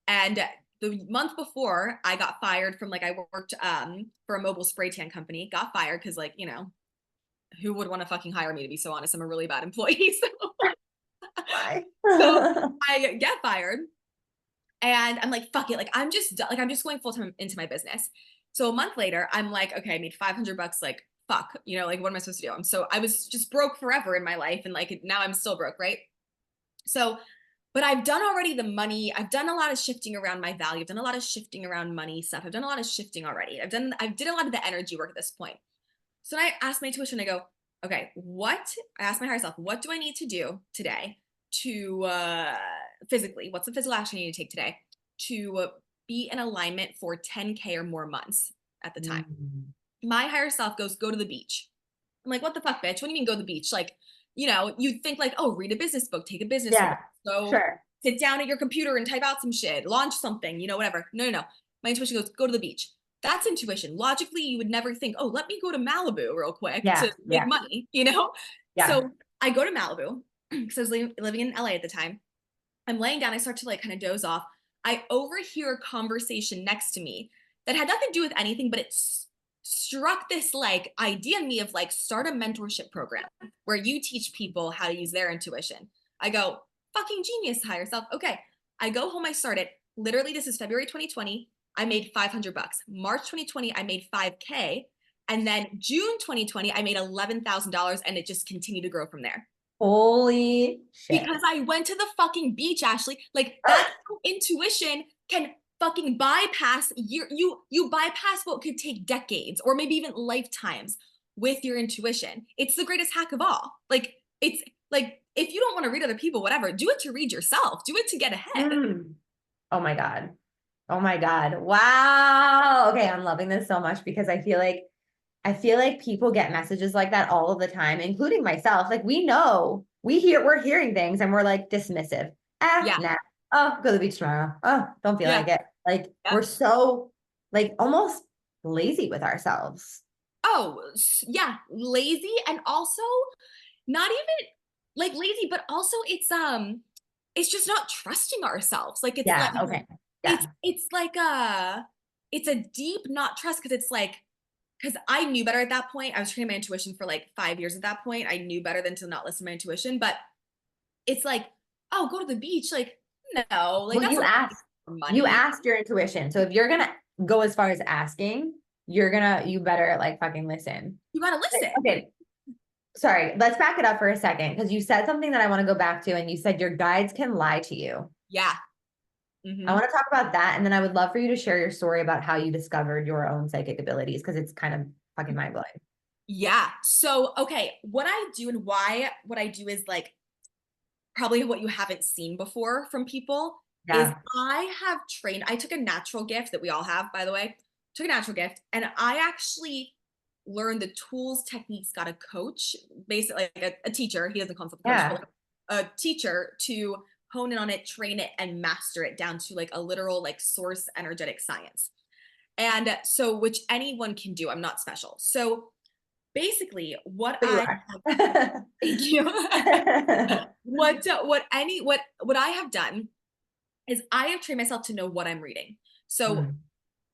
And the month before, I got fired from like I worked for a mobile spray tan company. Got fired because like who would want to fucking hire me, to be so honest? I'm a really bad employee. Why? So I get fired and I'm like, fuck it. Like I'm just going full time into my business. So a month later, I'm like, okay, I made 500 bucks. Like, fuck, like, what am I supposed to do? I was just broke forever in my life. And like, now I'm still broke. Right. So, but I've done already the money. I've done a lot of shifting around my value. I've done a lot of shifting around money stuff. I've done a lot of shifting already. I did a lot of the energy work at this point. So I asked my intuition, I go, okay, I asked my higher self, what do I need to do today to physically, what's the physical action I need to take today to be in alignment for 10K or more months at the time? Mm. My higher self goes, go to the beach. I'm like, what the fuck, bitch? What do you mean go to the beach? Like, you'd think like, oh, read a business book, take a business course, Yeah, go sure. sit down at your computer and type out some shit, launch something, whatever. No, no, no. My intuition goes, go to the beach. That's intuition. Logically, you would never think, oh, let me go to Malibu real quick Yeah, to make yeah, money. yeah. So I go to Malibu because I was living in LA at the time. I'm laying down. I start to like kind of doze off. I overhear a conversation next to me that had nothing to do with anything, but it struck this like idea in me of like start a mentorship program where you teach people how to use their intuition. I go, fucking genius, higher self. Okay. I go home. I start it. Literally, this is February 2020. I made $500. March 2020, I made 5K. And then June 2020, I made $11,000 and it just continued to grow from there. Holy shit. Because I went to the fucking beach, Ashley. Like that intuition can fucking bypass you bypass what could take decades or maybe even lifetimes with your intuition. It's the greatest hack of all. Like it's like if you don't want to read other people, whatever, do it to read yourself. Do it to get ahead. Mm. Oh my God. Oh my God. Wow. Okay, I'm loving this so much because I feel like people get messages like that all of the time, including myself. Like we're hearing things and we're like dismissive. Yeah. Nah. Oh, go to the beach tomorrow. Oh, don't feel Yeah. like it. Like Yeah. we're so like almost lazy with ourselves. Oh, yeah, lazy and also not even like lazy, but also it's just not trusting ourselves. Like it's like Yeah. Okay. it's Yeah. it's like a it's a deep not trust because it's like because I knew better at that point. I was training my intuition for like 5 years at that point. I knew better than to not listen to my intuition, but it's like, oh, go to the beach. Like, no, like Well, that's you not asked for you money. asked your intuition. So if you're gonna go as far as asking, you better like fucking listen. You gotta listen. Okay. Sorry, let's back it up for a second because you said something that I want to go back to, and you said your guides can lie to you. Yeah. I Hmm. want to talk about that, and then I would love for you to share your story about how you discovered your own psychic abilities because it's kind of fucking mind blowing. Yeah. So, okay, what I do and why what I do is like probably what you haven't seen before from people is Yeah, I took a natural gift that we all have, by the way, took a natural gift, and I actually learned the tools, techniques, got a coach, basically like a teacher. He doesn't call himself a coach, but yeah, like a teacher to hone in on it, train it, and master it down to like a literal like source energetic science. And so, which anyone can do. I'm not special. So basically, what but you I are. thank you. What I have done is I have trained myself to know what I'm reading. So, Mm,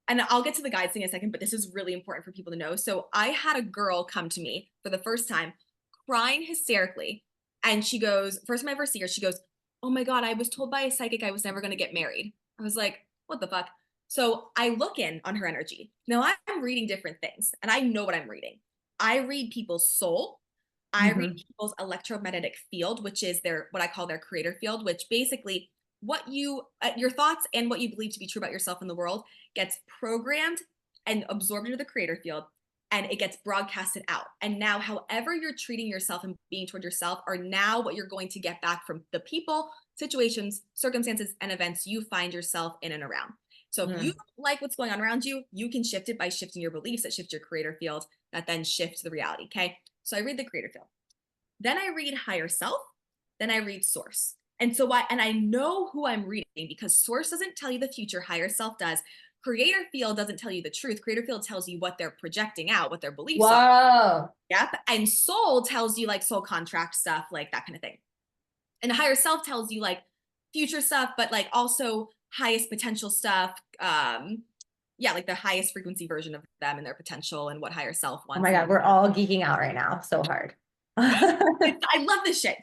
and I'll get to the guides thing in a second, but this is really important for people to know. So I had a girl come to me for the first time crying hysterically. And she goes, first time I ever see her, she goes, oh my God, I was told by a psychic I was never going to get married. I was like, what the fuck? So I look in on her energy. Now I'm reading different things and I know what I'm reading. I read people's soul. I read mhm. people's electromagnetic field, which is their what I call their creator field, which basically what you your thoughts and what you believe to be true about yourself in the world gets programmed and absorbed into the creator field and it gets broadcasted out. And now, however you're treating yourself and being toward yourself are now what you're going to get back from the people, situations, circumstances, and events you find yourself in and around. So if you Mm. don't like what's going on around you, you can shift it by shifting your beliefs that shift your creator field, that then shift the reality. Okay. So I read the creator field. Then I read higher self. Then I read source. And so and I know who I'm reading because source doesn't tell you the future, higher self does. Creator field doesn't tell you the truth. Creator field tells you what they're projecting out, what their beliefs are. Whoa. Yep. And soul tells you like soul contract stuff, like that kind of thing. And higher self tells you like future stuff, but like also highest potential stuff. Yeah, like the highest frequency version of them and their potential and what higher self Oh wants my and God, we're all geeking out right now so hard. I love this shit.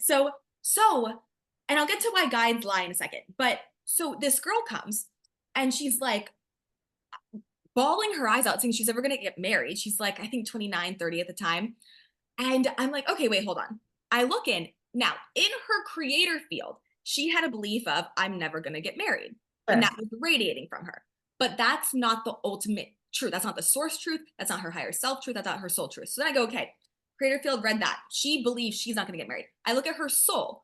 And I'll get to why guides lie in a second. But so this girl comes and she's like bawling her eyes out, saying she's ever gonna get married. She's like, I think 29, 30 at the time. And I'm like, okay, wait, hold on. I look in now in her creator field, she had a belief of I'm never gonna get married. And Sure. that was radiating from her. But that's not the ultimate truth. That's not the source truth. That's not her higher self truth. That's not her soul truth. So then I go, okay, creator field read that. She believes she's not gonna get married. I look at her soul.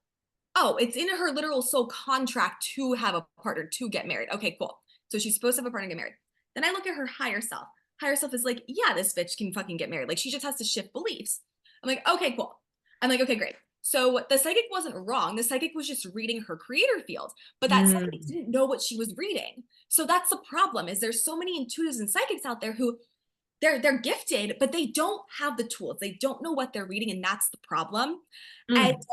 Oh, it's in her literal soul contract to have a partner to get married. Okay, cool. So she's supposed to have a partner to get married. Then I look at her higher self. Higher self is like, yeah, this bitch can fucking get married. Like she just has to shift beliefs. I'm like, okay, cool. I'm like, okay, great. So the psychic wasn't wrong. The psychic was just reading her creator field, but that psychic Mm, didn't know what she was reading. So that's the problem, is there's so many intuitives and psychics out there who they're gifted, but they don't have the tools. They don't know what they're reading, and that's the problem. And mm,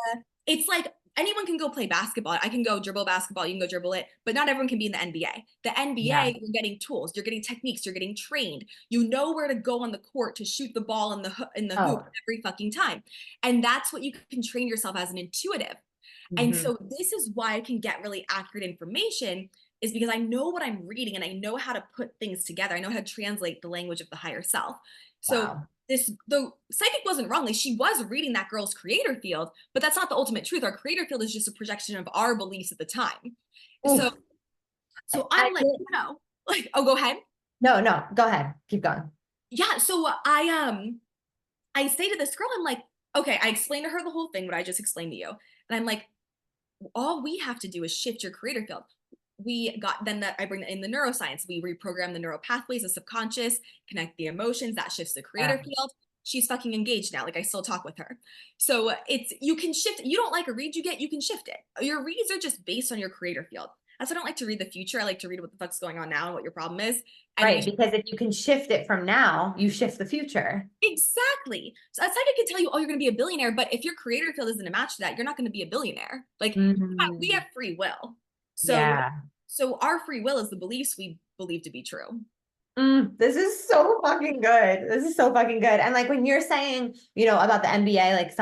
it's like anyone can go play basketball. I can go dribble basketball, you can go dribble it, but not everyone can be in the NBA. The yeah. NBA, you're getting tools, you're getting techniques, you're getting trained. You know where to go on the court to shoot the ball in the hoop Oh. every fucking time. And that's what you can train yourself as an intuitive. And Hmm. so this is why I can get really accurate information, is because I know what I'm reading and I know how to put things together. I know how to translate the language of the higher self. So Wow. the psychic wasn't wrong. Like, she was reading that girl's creator field, but that's not the ultimate truth. Our creator field is just a projection of our beliefs at the time. So Oof. I I'm like, get, like, oh, go ahead. no, no, go ahead. Keep going. Yeah. So I say to this girl, I'm like, okay, I explained to her the whole thing, what I just explained to you. And I'm like, all we have to do is shift your creator field. We got then that I bring in the neuroscience. We reprogram the neural pathways, the subconscious, connect the emotions, that shifts the creator Yeah. field. She's fucking engaged now. Like, I still talk with her. So it's, you can shift. You don't like a read you get, you can shift it. Your reads are just based on your creator field. That's why I don't like to read the future. I like to read what the fuck's going on now and what your problem is. And we Right. Because if you can shift it from now, you shift the future. exactly. So it's like I could tell you, oh, you're going to be a billionaire, but if your creator field isn't a match to that, you're not going to be a billionaire. Like, yeah, we Mhm. have free will. So, Yeah. so our free will is the beliefs we believe to be true. This is so fucking good. This is so fucking good. And like when you're saying, about the NBA, like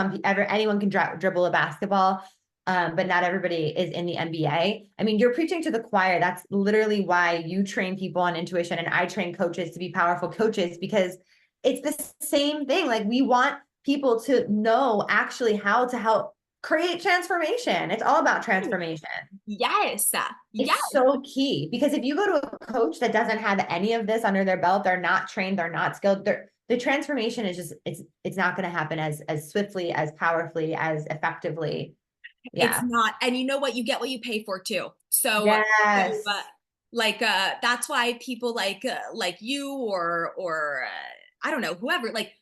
anyone can dribble a basketball, but not everybody is in the NBA. I mean, you're preaching to the choir. That's literally why you train people on intuition, and I train coaches to be powerful coaches, because it's the same thing. Like, we want people to know actually how to help create transformation. It's all about transformation. Yes. Yes. It's so key, because if you go to a coach that doesn't have any of this under their belt, they're not trained, they're not skilled, the transformation is just, it's not going to happen as swiftly, as powerfully, as effectively. It's Yeah. not. And you know what? You get what you pay for too. So Yes. like, that's why people like you or I don't know, whoever, like,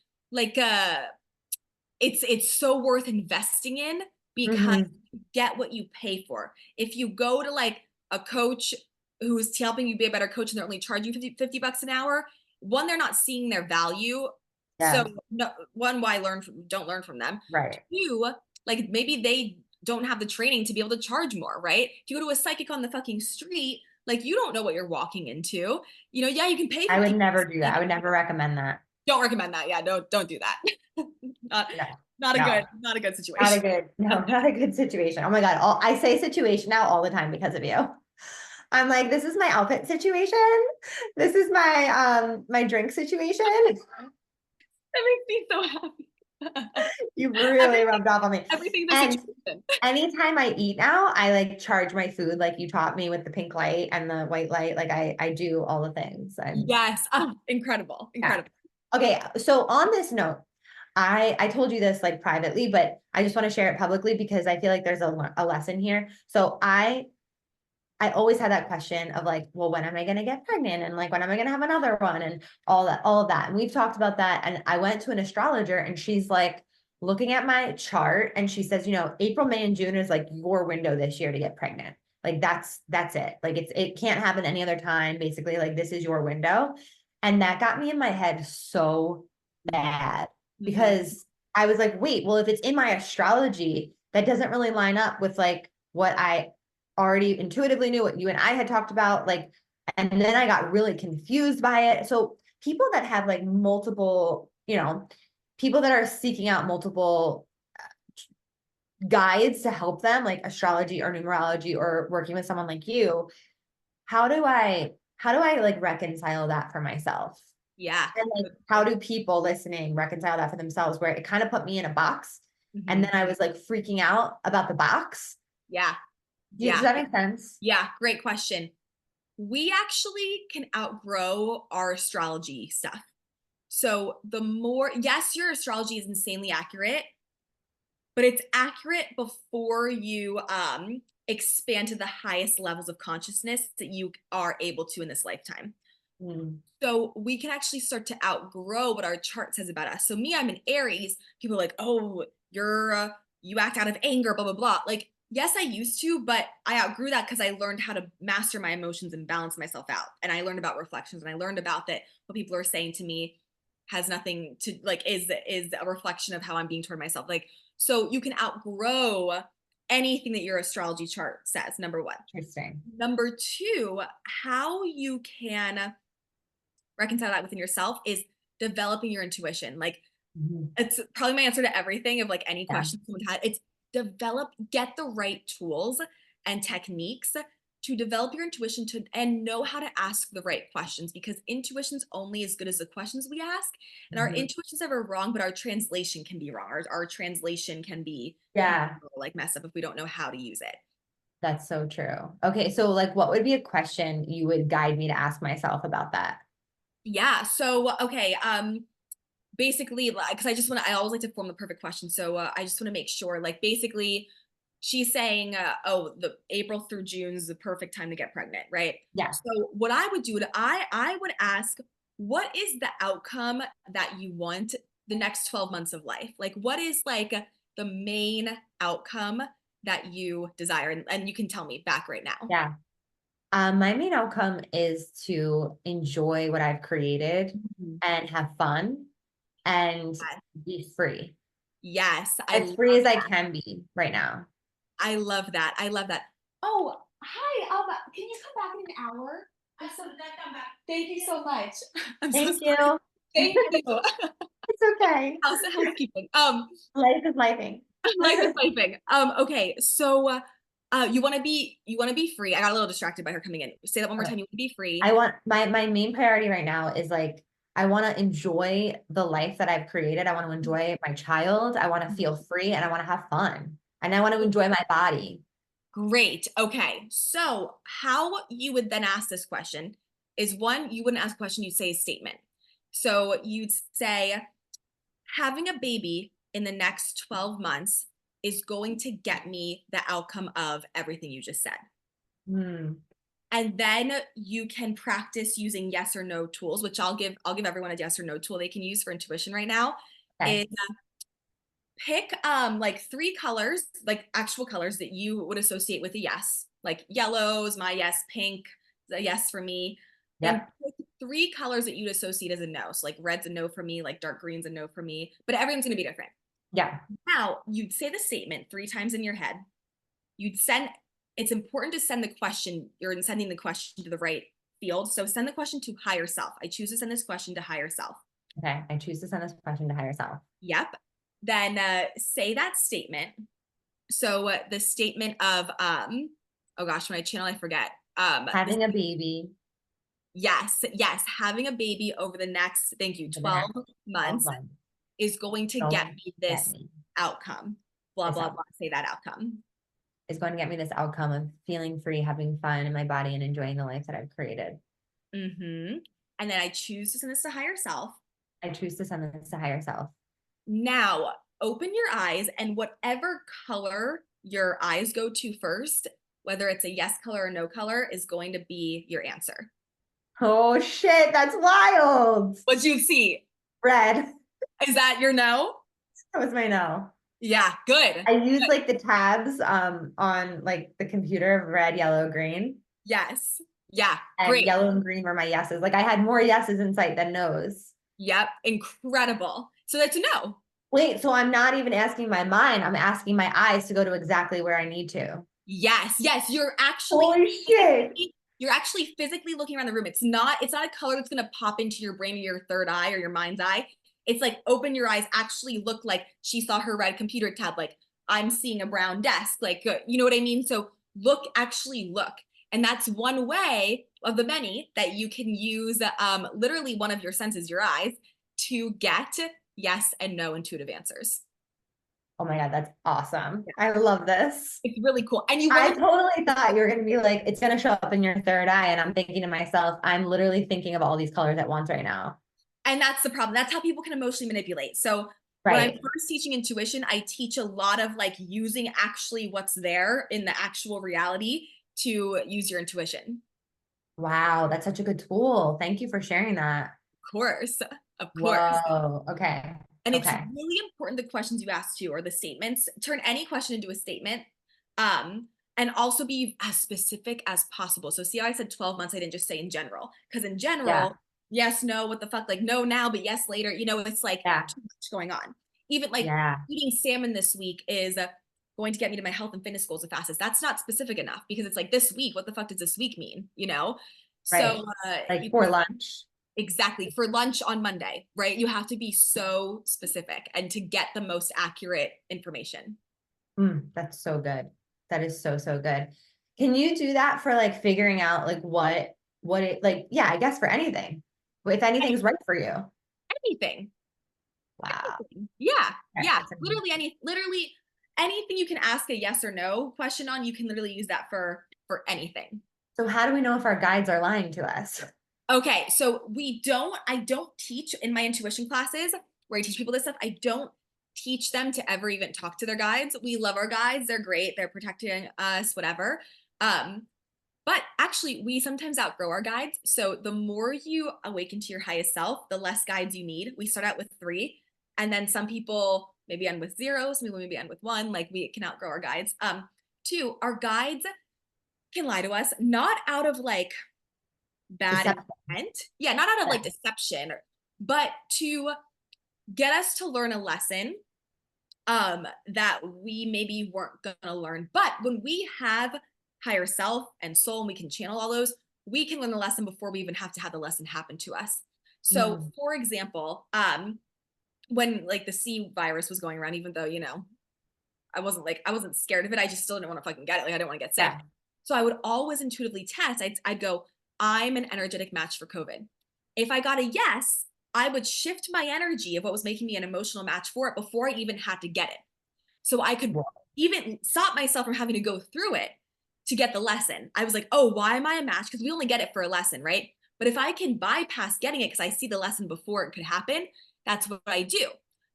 it's so worth investing in, because Hmm. you get what you pay for. If you go to like a coach who's helping you be a better coach and they're only charging you 50 bucks an hour, one, they're not seeing their value. So Yeah. no, one, why don't learn from them. Right. Two, like, maybe they don't have the training to be able to charge more, right? If you go to a psychic on the fucking street, like, you don't know what you're walking into. Yeah, you can pay I would 50 never bucks. do that. I would never recommend that. Don't recommend that. Yeah, don't do that. not No, no, not a good not a situation. good, no, not a good situation. Oh my God. I say situation now all the time because of you. I'm like, this is my outfit situation. This is my drink situation. That makes me so happy. You really everything rubbed off on me. everything the And situation. anytime I eat now, I like charge my food like you taught me, with the pink light and the white light. Like, I do all the things. Yes. Oh, incredible. Yeah. Incredible. Okay. So on this note, I told you this like privately, but I just want to share it publicly because I feel like there's a lesson here. So I always had that question of like, well, when am I going to get pregnant? And like, when am I going to have another one? And all of that. And we've talked about that. And I went to an astrologer, and she's like looking at my chart, and she says, April, May, and June is like your window this year to get pregnant. Like, that's it. Like, it can't happen any other time. Basically, like, this is your window. And that got me in my head so bad, Mhm. because I was like, wait, well, if it's in my astrology, that doesn't really line up with like what I already intuitively knew, what you and I had talked about, like, and then I got really confused by it. So people that have like multiple, people that are seeking out multiple guides to help them, like astrology or numerology or working with someone like you, how do I like reconcile that for myself? Yeah. And like, how do people listening reconcile that for themselves, where it kind of put me in a box, and Mhm. then I was like freaking out about the box? Yeah. Does Yeah. that make sense? Yeah. Great question. We actually can outgrow our astrology stuff. So the more, yes, your astrology is insanely accurate, but it's accurate before you expand to the highest levels of consciousness that you are able to in this lifetime. Mm. So we can actually start to outgrow what our chart says about us. So me, I'm an Aries. People are like, oh, you're you act out of anger, blah, blah, blah. Like, yes, I used to, but I outgrew that because I learned how to master my emotions and balance myself out. And I learned about reflections, and I learned about that what people are saying to me has nothing to like is a reflection of how I'm being toward myself. Like, so you can outgrow anything that your astrology chart says, number one. Interesting. Number two, how you can reconcile that within yourself is developing your intuition. Like, Mhm. it's probably my answer to everything of like any Yeah. question someone had. It's get the right tools and techniques to develop your intuition to and know how to ask the right questions, because intuition's only as good as the questions we ask. And our Mhm. intuition's never wrong, but our translation can be wrong. Our translation can be Yeah, like mess up if we don't know how to use it. that's so true. Okay, so like what would be a question you would guide me to ask myself about that? Yeah. So okay. Basically, like, because I always like to form the perfect question. So I just want to make sure, like, basically, she's saying, oh, the April through June is the perfect time to get pregnant, right? Yeah. So what I would do, I would ask, what is the outcome that you want the next 12 months of life? Like, what is like the main outcome that you desire? And you can tell me back right now. Yeah. My main outcome is to enjoy what I've created Mhm. and have fun and be free. Yes, As free as I can be right now. I love that. I love that. Oh, hi. Can you come back in an hour? I'm so glad I'm back. Thank you so much. I'm so Thank sorry. you. Thank you. It's okay. Housekeeping. Life is lifing. Life is lifing. Okay, so you want to be free. I got a little distracted by her coming in. Say that one more Okay. time. You want to be free. I want my main priority right now is like I want to enjoy the life that I've created. I want to enjoy my child. I want to feel free and I want to have fun. And I want to enjoy my body. Great. Okay. So, how you would then ask this question is, one, you wouldn't ask a question, you'd say a statement. So, you'd say, having a baby in the next 12 months is going to get me the outcome of everything you just said. Hmm. And then you can practice using yes or no tools, which I'll give everyone a yes or no tool they can use for intuition right now. Okay. Is pick like three colors, like actual colors that you would associate with a yes. Like yellow is my yes, pink is a yes for me. Then Yep. pick three colors that you'd associate as a no. So like red's a no for me, like dark green's a no for me, but everyone's gonna be different. Yeah. Now you'd say the statement three times in your head. You'd send, it's important to send the question, you're sending the question to the right field. So send the question to higher self. I choose to send this question to higher self. Okay. I choose to send this question to higher self. Yep. Then say that statement. So the statement of oh gosh, when I channel, I forget. This, Having a baby yes, having a baby over the next, thank you, for the 12 next 12 months months is going to get going me to get this me outcome. Blah this blah out blah. Say that outcome. is going to get me this outcome of feeling free, having fun in my body and enjoying the life that I've created. Mm-hmm. And then I choose to send this to higher self. I choose to send this to higher self. Now, open your eyes, and whatever color your eyes go to first, whether it's a yes color or no color, is going to be your answer. Oh shit, that's wild. What you see, Red. is that your no? That was my no. Yeah, good. I use like the tabs on like the computer of red, yellow, green. Yes. Yeah, And great. yellow and green were my yeses. Like I had more yeses in sight than nos. Yep, incredible. So that's a no. Wait, so I'm not even asking my mind. I'm asking my eyes to go to exactly where I need to. Yes, Holy shit. you're actually physically looking around the room. It's not a color that's going to pop into your brain or your third eye or your mind's eye. It's like open your eyes, actually look like she saw her red computer tab, like I'm seeing a brown desk, like you know what I mean? So look, actually look. And that's one way of the many that you can use literally one of your senses, your eyes, to get yes and no intuitive answers. Oh my God, that's awesome. I love this. It's really cool. And you I want to, totally thought you were going to be like, it's going to show up in your third eye. And I'm thinking to myself, I'm literally thinking of all these colors at once right now. and that's the problem. That's how people can emotionally manipulate. So when I'm Right. first teaching intuition, I teach a lot of like using actually what's there in the actual reality to use your intuition. Wow, that's such a good tool. Thank you for sharing that. Of course. Of course. Whoa. Okay. And it's Okay. really important, the questions you ask too, or the statements. Turn any question into a statement. And also be as specific as possible. So see how I said 12 months, I didn't just say in general. Because in Yeah. general, yes, no, what the fuck, like no now, but yes later, it's like Yeah. too much going on. Even like Yeah. eating salmon this week is going to get me to my health and fitness goals the fastest. That's not specific enough, because it's like this week, what the fuck does this week mean? So Right. Like for lunch. exactly, for lunch on Monday, right? You have to be so specific and to get the most accurate information. That's so good. That is so, so good. Can you do that for like figuring out like what it like, yeah, I guess for anything. If anything's right for you. Anything. Wow. Yeah, Okay, yeah. that's amazing. Literally anything you can ask a yes or no question on, you can literally use that for anything. So how do we know if our guides are lying to us? Okay, so I don't teach in my intuition classes where I teach people this stuff. I don't teach them to ever even talk to their guides. We love our guides. They're great. They're protecting us, whatever. Um, but actually, we sometimes outgrow our guides. So the more you awaken to your highest self, the less guides you need. We start out with 3, and then some people maybe end with 0, some people maybe end with 1. Like, we can outgrow our guides. 2, our guides can lie to us, not out of like bad Deception. intent. Yeah, not out of like deception, but to get us to learn a lesson that we maybe weren't gonna learn. But when we have higher self and soul and we can channel all those, we can learn the lesson before we even have to have the lesson happen to us. So Mm, for example, when like the C virus was going around, even though, I wasn't scared of it, I just still didn't want to fucking get it. Like, I didn't want to get sick. yeah. So I would always intuitively test. I'd go, I'm an energetic match for COVID. If I got a yes, I would shift my energy of what was making me an emotional match for it before I even had to get it. So I could Well, even stop myself from having to go through it to get the lesson. I was like, oh, why am I a match? Because we only get it for a lesson, right? But if I can bypass getting it because I see the lesson before it could happen, that's what I do.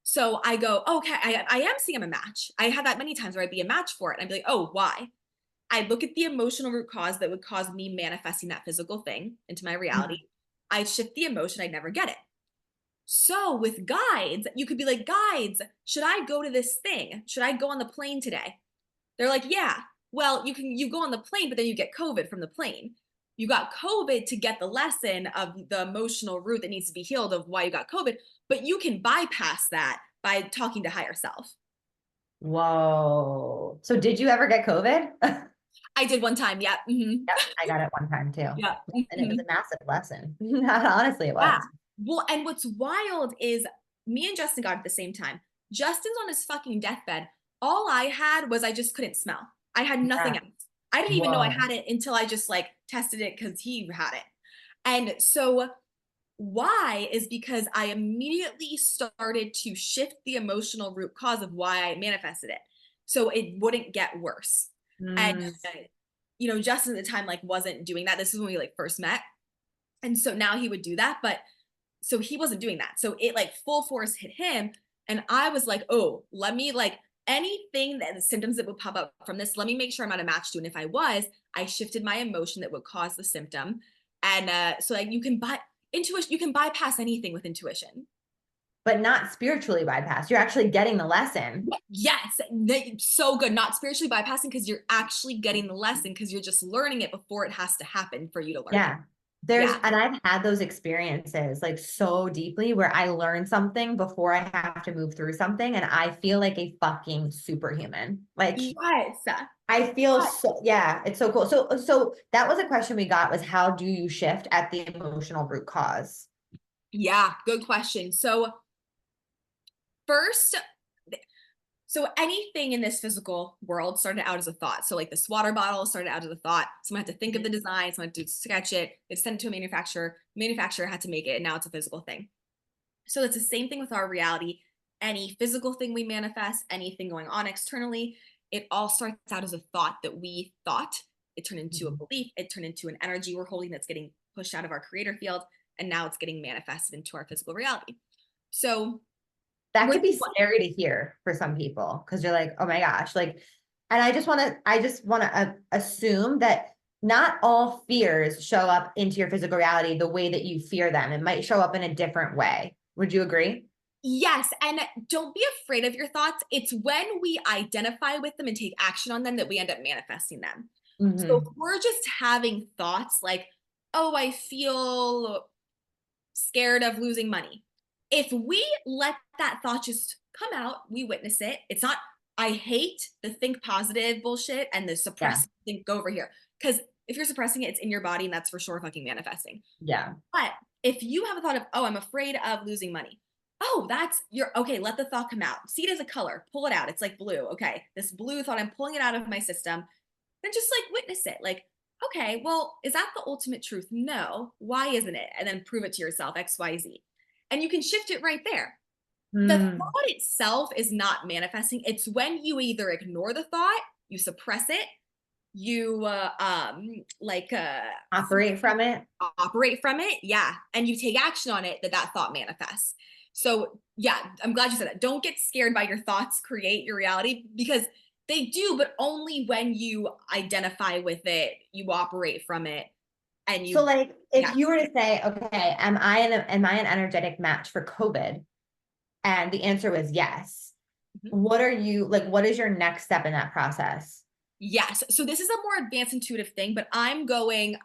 So I go, okay, I am seeing I'm a match. I have that many times where I'd be a match for it. And I'd be like, oh, why? I look at the emotional root cause that would cause me manifesting that physical thing into my reality. mm, I shift the emotion, I'd never get it. So with guides, you could be like, guides, should I go to this thing? Should I go on the plane today? They're like, yeah. Well, you go on the plane, but then you get COVID from the plane. You got COVID to get the lesson of the emotional root that needs to be healed of why you got COVID, but you can bypass that by talking to higher self. whoa. So did you ever get COVID? I did one time. Yeah. Yep, I got it one time too. Yeah. And it was a massive lesson. Honestly, it Yeah. was. Well, and what's wild is me and Justin got it at the same time. Justin's on his fucking deathbed. All I had was I just couldn't smell. I had nothing Yeah. else. I didn't even know I Whoa. had it until I just like tested it because he had it. And so why is because I immediately started to shift the emotional root cause of why I manifested it. So it wouldn't get worse. And Mm, Justin at the time like wasn't doing that. This is when we like first met. And so now he would do that, but so he wasn't doing that. So it like full force hit him. And I was like, oh, let me like anything that the symptoms that would pop up from this, let me make sure I'm not a match to. And if I was, I shifted my emotion that would cause the symptom. And so like you can bypass anything with intuition. but not spiritually bypassed. You're actually getting the lesson. Yes, so good. Not spiritually bypassing because you're actually getting the lesson because you're just learning it before it has to happen for you to learn it. Yeah. Yeah. And I've had those experiences like so deeply where I learn something before I have to move through something. And I feel like a fucking superhuman. Like Yes. I feel so, yeah, it's so cool. So that was a question we got was how do you shift at the emotional root cause? Yeah, good question. So first, so anything in this physical world started out as a thought. So like this water bottle started out as a thought. Someone had to think of the design, someone had to sketch it, they sent it to a manufacturer, manufacturer had to make it, and now it's a physical thing. So it's the same thing with our reality. Any physical thing we manifest, anything going on externally, it all starts out as a thought that we thought. It turned into a Mhm. belief, it turned into an energy we're holding that's getting pushed out of our creator field, and now it's getting manifested into our physical reality. So That with could be what scary to hear for some people because you're like, oh my gosh, like, and I just want to assume that not all fears show up into your physical reality the way that you fear them. It might show up in a different way. Would you agree? Yes, and don't be afraid of your thoughts. It's when we identify with them and take action on them that we end up manifesting them. So if Hmm. we're just having thoughts like, "Oh, I feel scared of losing money." If we let that thought just come out, we witness it. It's not, I hate the think positive bullshit and the Yeah. suppress think go over here. Because if you're suppressing it, it's in your body and that's for sure fucking manifesting. Yeah. But if you have a thought of, oh, I'm afraid of losing money. Oh, that's your okay. Let the thought come out. See it as a color. Pull it out. It's like blue. Okay. This blue thought, I'm pulling it out of my system. Then just like witness it. Like, okay, well, is that the ultimate truth? No. Why isn't it? And then prove it to yourself, XYZ. And you can shift it right there. The Mm. thought itself is not manifesting. It's when you either ignore the thought, you suppress it, you Operate from it. operate from it, yeah, and you take action on it, that thought manifests. So yeah, I'm glad you said that. Don't get scared by your thoughts create your reality, because they do, but only when you identify with it, you operate from it, and So you, like yeah. if you were to say, okay, am I an energetic match for COVID? And the answer was yes. Mhm. What are you like, what is your next step in that process? Yes. So this is a more advanced intuitive thing, but I'm going,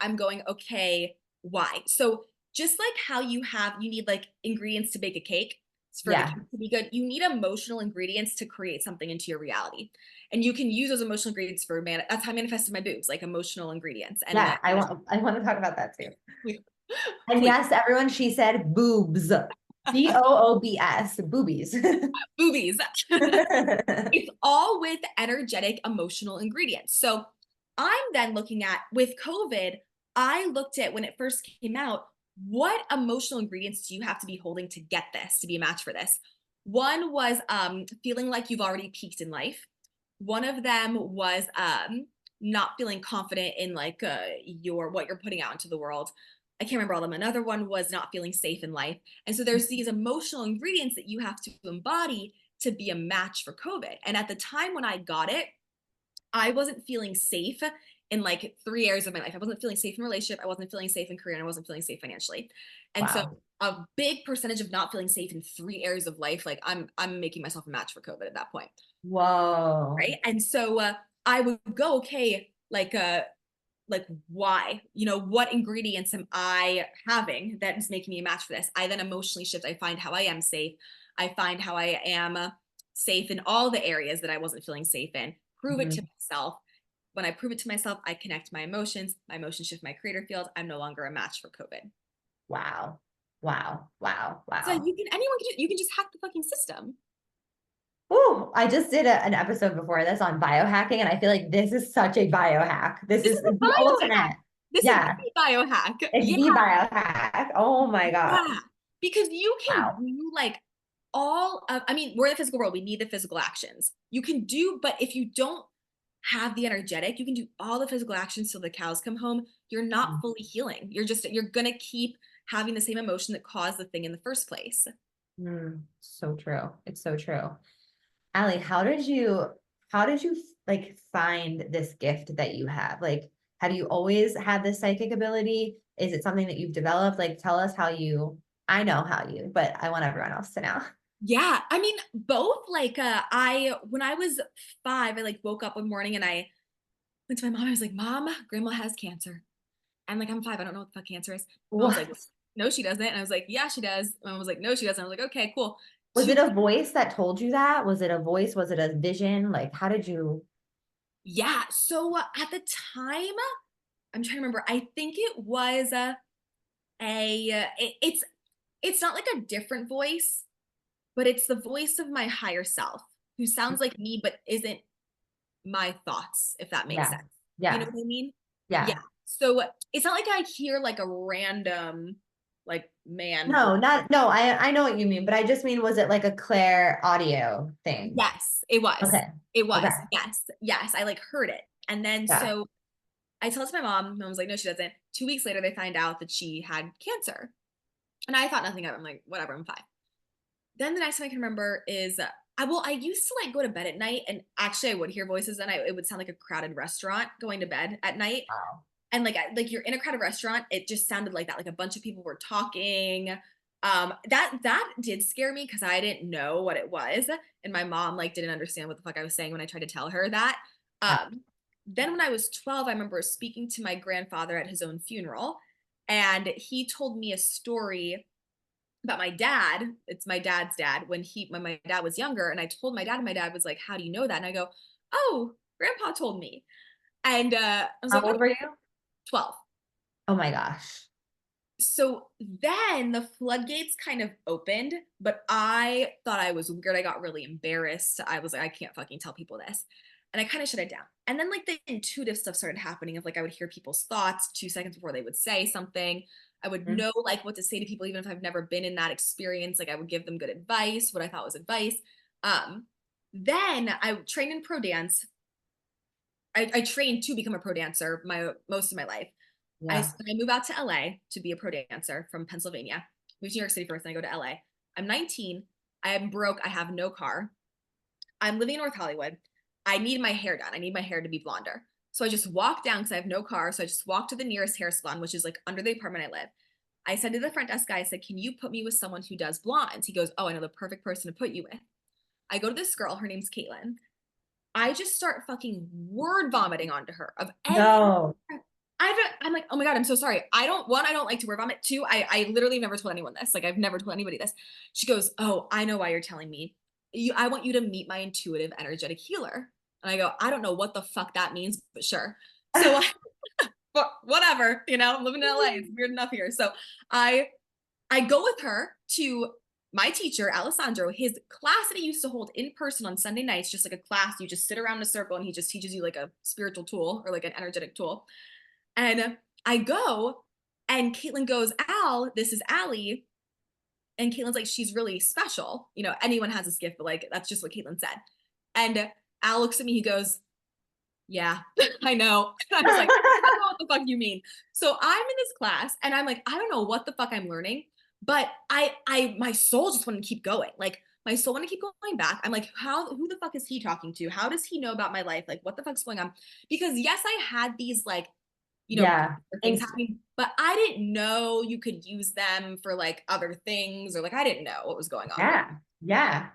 okay, why? So just like how you need like ingredients to bake a cake for the Yeah. cake to be good, you need emotional ingredients to create something into your reality. And you can use those emotional ingredients for that's how I manifested my boobs, like emotional ingredients. And Yeah. like I want to talk about that too. And please, yes, everyone, she said boobs. Boobs. Boobies. boobies. It's all with energetic emotional ingredients. So I'm then looking at with COVID, I looked at when it first came out, what emotional ingredients do you have to be holding to get this, to be a match for this? One was feeling like you've already peaked in life. One of them was not feeling confident in like your what you're putting out into the world. I can't remember all of them. Another one was not feeling safe in life. And so there's these emotional ingredients that you have to embody to be a match for COVID. And at the time when I got it, I wasn't feeling safe in like 3 areas of my life. I wasn't feeling safe in relationship. I wasn't feeling safe in career. And I wasn't feeling safe financially. And so Wow. a big percentage of not feeling safe in 3 areas of life, like I'm making myself a match for COVID at that point. Whoa. Right. And so I would go, okay, like why, what ingredients am I having that is making me a match for this? I then emotionally shift. I find how I am safe. I find how I am safe in all the areas that I wasn't feeling safe in. Prove it to Mhm. myself. When I prove it to myself, I connect my emotions. My emotions shift my creator field. I'm no longer a match for COVID. Wow. Wow. Wow. So Wow. you can just hack the fucking system. Ooh, I just did an episode before this on biohacking, and I feel like this is such a biohack. This This is is a the biohack. ultimate. This is Yeah, the biohack. it's Yeah. the biohack. Oh my God. Yeah, because you can Wow. do like all of, I mean, we're in the physical world. We need the physical actions. You can do, but if you don't have the energetic, you can do all the physical actions till the cows come home. You're not fully healing. You're gonna keep having the same emotion that caused the thing in the first place. So true. It's so true. Allie, how did you like find this gift that you have? Like, have you always had this psychic ability? Is it something that you've developed? Like, tell us how you, I know how you, but I want everyone else to know. Yeah, I mean, both. Like, I when I was 5, I like woke up one morning and I went to my mom. I was like, "Mom, Grandma has cancer." I'm like, "I'm 5. I don't know what the fuck cancer is." Mom was like, What? "No, she doesn't." And I was like, "Yeah, she does." Mom was like, "No, she doesn't." I was like, "Okay, cool." Was Two it a voice that told you that? Was it a voice? Was it a vision? Like, how did you? Yeah. So at the time, I'm trying to remember. I think it was it's not like a different voice, but it's the voice of my higher self who sounds like me but isn't my thoughts, if that makes Yeah. sense. You know Yeah. what I mean? Yeah. Yeah. So it's not like I hear like a random like man voice. No, not, no, I know what you mean, but I just mean, was it like a Claire audio thing? Yes, it was. Okay. It Okay. was. Yes. Yes. I like heard it. And then Yeah. so I told it to my mom. Mom was like, no, she doesn't. 2 weeks later, they find out that she had cancer. And I thought nothing of it. I'm like, whatever, I'm fine. Then the next thing I can remember is I used to like go to bed at night and actually I would hear voices and it would sound like a crowded restaurant going to bed at night. Wow. And like you're in a crowded restaurant, it just sounded like that. Like a bunch of people were talking. That did scare me because I didn't know what it was, and my mom like didn't understand what the fuck I was saying when I tried to tell her that. Yeah. Then when I was 12, I remember speaking to my grandfather at his own funeral, and he told me a story about my dad. It's my dad's dad when my dad was younger, and I told my dad, and my dad was like, "How do you know that?" And I go, "Oh, grandpa told me." And I was How like, old "Oh, were you? 12." Oh my gosh. So then the floodgates kind of opened, but I thought I was weird. I got really embarrassed. I was like, I can't fucking tell people this. And I kind of shut it down. And then like the intuitive stuff started happening of like I would hear people's thoughts 2 seconds before they would say something. I would Mhm. know like what to say to people, even if I've never been in that experience. Like I would give them good advice, what I thought was advice. Um, then I trained in pro dance. I trained to become a pro dancer my most of my life. Yeah. I move out to LA to be a pro dancer from Pennsylvania. Moved to New York City first, then I go to LA. I'm 19. I am broke. I have no car. I'm living in North Hollywood. I need my hair done. I need my hair to be blonder. So I just walk down because I have no car. So I just walk to the nearest hair salon, which is like under the apartment I live. I said to the front desk guy, I said, "Can you put me with someone who does blondes?" He goes, "Oh, I know the perfect person to put you with." I go to this girl. Her name's Caitlin. I just start fucking word vomiting onto her of every. No. I'm like, oh my God, I'm so sorry. I don't like to word vomit. Two, I literally never told anyone this. Like, I've never told anybody this. She goes, "Oh, I know why you're telling me. I want you to meet my intuitive energetic healer." And I go, "I don't know what the fuck that means, but sure." So, but whatever, I'm living in LA. It's weird enough here. So I, I go with her to my teacher, Alessandro, his class that he used to hold in person on Sunday nights, just like a class. You just sit around in a circle and he just teaches you like a spiritual tool or like an energetic tool. And I go, and Caitlin goes, "Al, this is Allie." And Caitlin's like, "She's really special. Anyone has this gift, but like, that's just what Caitlin said." And Al looks at me, he goes, "Yeah, I know." I was like, "I don't know what the fuck you mean." So I'm in this class and I'm like, I don't know what the fuck I'm learning, but my soul just wanted to keep going. Like, my soul wanted to keep going back. I'm like, who the fuck is he talking to? How does he know about my life? Like, what the fuck's going on? Because yes, I had these like Yeah. things happening, but I didn't know you could use them for like other things, or like I didn't know what was going on. Yeah. Yeah.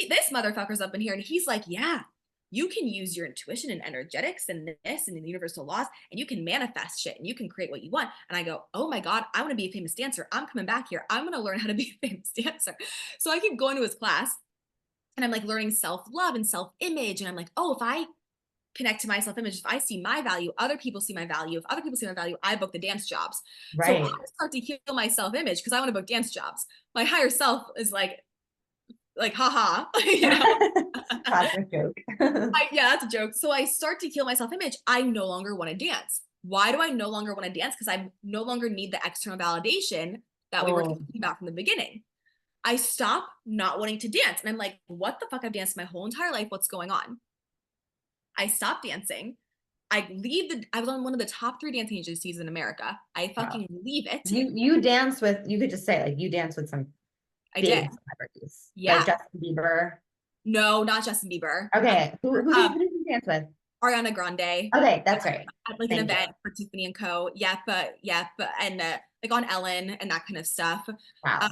This motherfucker's up in here and he's like, "Yeah, you can use your intuition and energetics and this and the universal laws, and you can manifest shit and you can create what you want." And I go, "Oh my God, I want to be a famous dancer. I'm coming back here. I'm going to learn how to be a famous dancer." So I keep going to his class and I'm like learning self-love and self-image. And I'm like, oh, if I connect to my self-image, if I see my value, other people see my value. If other people see my value, I book the dance jobs. So I Right. start to heal my self-image because I want to book dance jobs. My higher self is like, haha, Classic joke. yeah, that's a joke. So I start to heal my self-image. I no longer want to dance. Why do I no longer want to dance? Because I no longer need the external validation that we were Oh, talking about from the beginning. I stop not wanting to dance. And I'm like, what the fuck? I've danced my whole entire life. What's going on? I stopped dancing. I was on one of the top 3 dancing agencies in America. I wow. fucking leave it. You dance with, you could just say like you dance with some I did. big celebrities, like Yeah. Justin Bieber. No, not Justin Bieber. Okay. Um, Who did you dance with? Ariana Grande Okay, that's right. at like an Thank you. event for Tiffany and Co. Yep, and like on Ellen and that kind of stuff. Wow.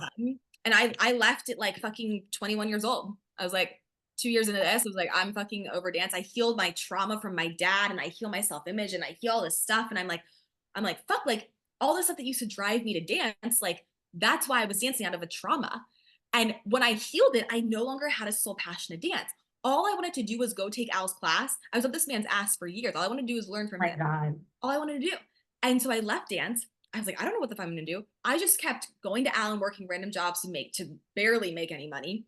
And I left at like fucking 21 years old. I was like 2 years into this. I was like, I'm fucking over dance. I healed my trauma from my dad, and I heal my self image, and I heal all this stuff. And I'm like, fuck, like all the stuff that used to drive me to dance, like that's why I was dancing out of a trauma. And when I healed it, I no longer had a soul passion to dance. All I wanted to do was go take Al's class. I was up this man's ass for years. All I wanted to do was learn from My him. God. All I wanted to do. And so I left dance. I was like, I don't know what the fuck I'm gonna do. I just kept going to Al and working random jobs to barely make any money.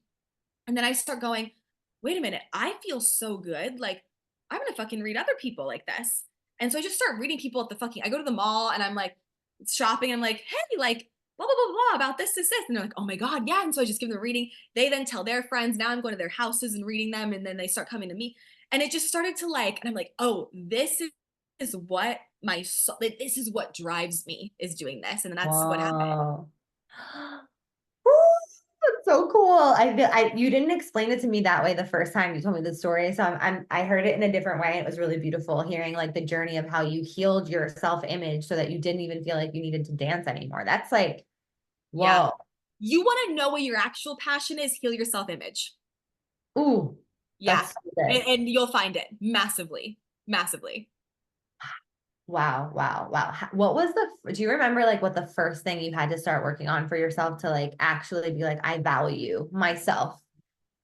And then I start going, wait a minute, I feel so good. Like, I'm gonna fucking read other people like this. And so I just start reading people at the fucking, I go to the mall and I'm like shopping. I'm like, hey, like, blah, blah, blah, blah about this. And they're like, oh my God, yeah. And so I just give them a reading. They then tell their friends. Now I'm going to their houses and reading them. And then they start coming to me. And it just started to like, and I'm like, oh, is what my soul, this is what drives me, is doing this. And then that's what happened. Whoa. Woo, that's so cool. You didn't explain it to me that way the first time you told me the story. So I heard it in a different way. It was really beautiful hearing like the journey of how you healed your self-image so that you didn't even feel like you needed to dance anymore. That's like, Yeah. whoa. You want to know what your actual passion is, heal your self-image. Ooh, Yeah. that's so good. And you'll find it massively, massively. Wow, wow, wow. What was do you remember like what the first thing you had to start working on for yourself to like actually be like, I value myself.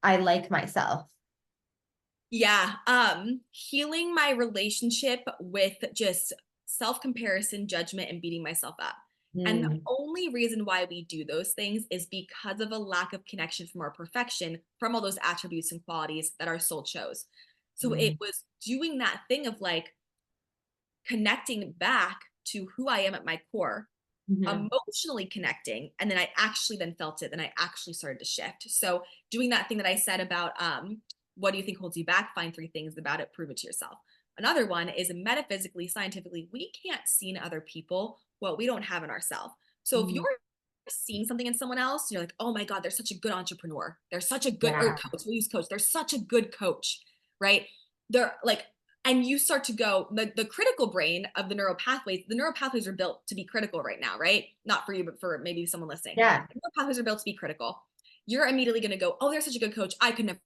I like myself. Yeah. Healing my relationship with just self-comparison, judgment, and beating myself up. And the Mm, only reason why we do those things is because of a lack of connection from our perfection, from all those attributes and qualities that our soul chose. So it mm, was doing that thing of like connecting back to who I am at my core, mhm, emotionally connecting, and then I actually then felt it, then I actually started to shift. So doing that thing that I said about what do you think holds you back, find three things about it, prove it to yourself. Another one is metaphysically, scientifically, we can't see in other people what we don't have in ourselves. So if you're mm. seeing something in someone else, you're like, oh my god, they're such a good entrepreneur, they're such a good, or Yeah, coach, we use coach, they're such a good coach, right? They're like, and you start to go, the critical brain of the neural pathways are built to be critical right now, right? Not for you, but for maybe someone listening. yeah, The neural pathways are built to be critical. You're immediately going to go, oh, they're such a good coach, I could never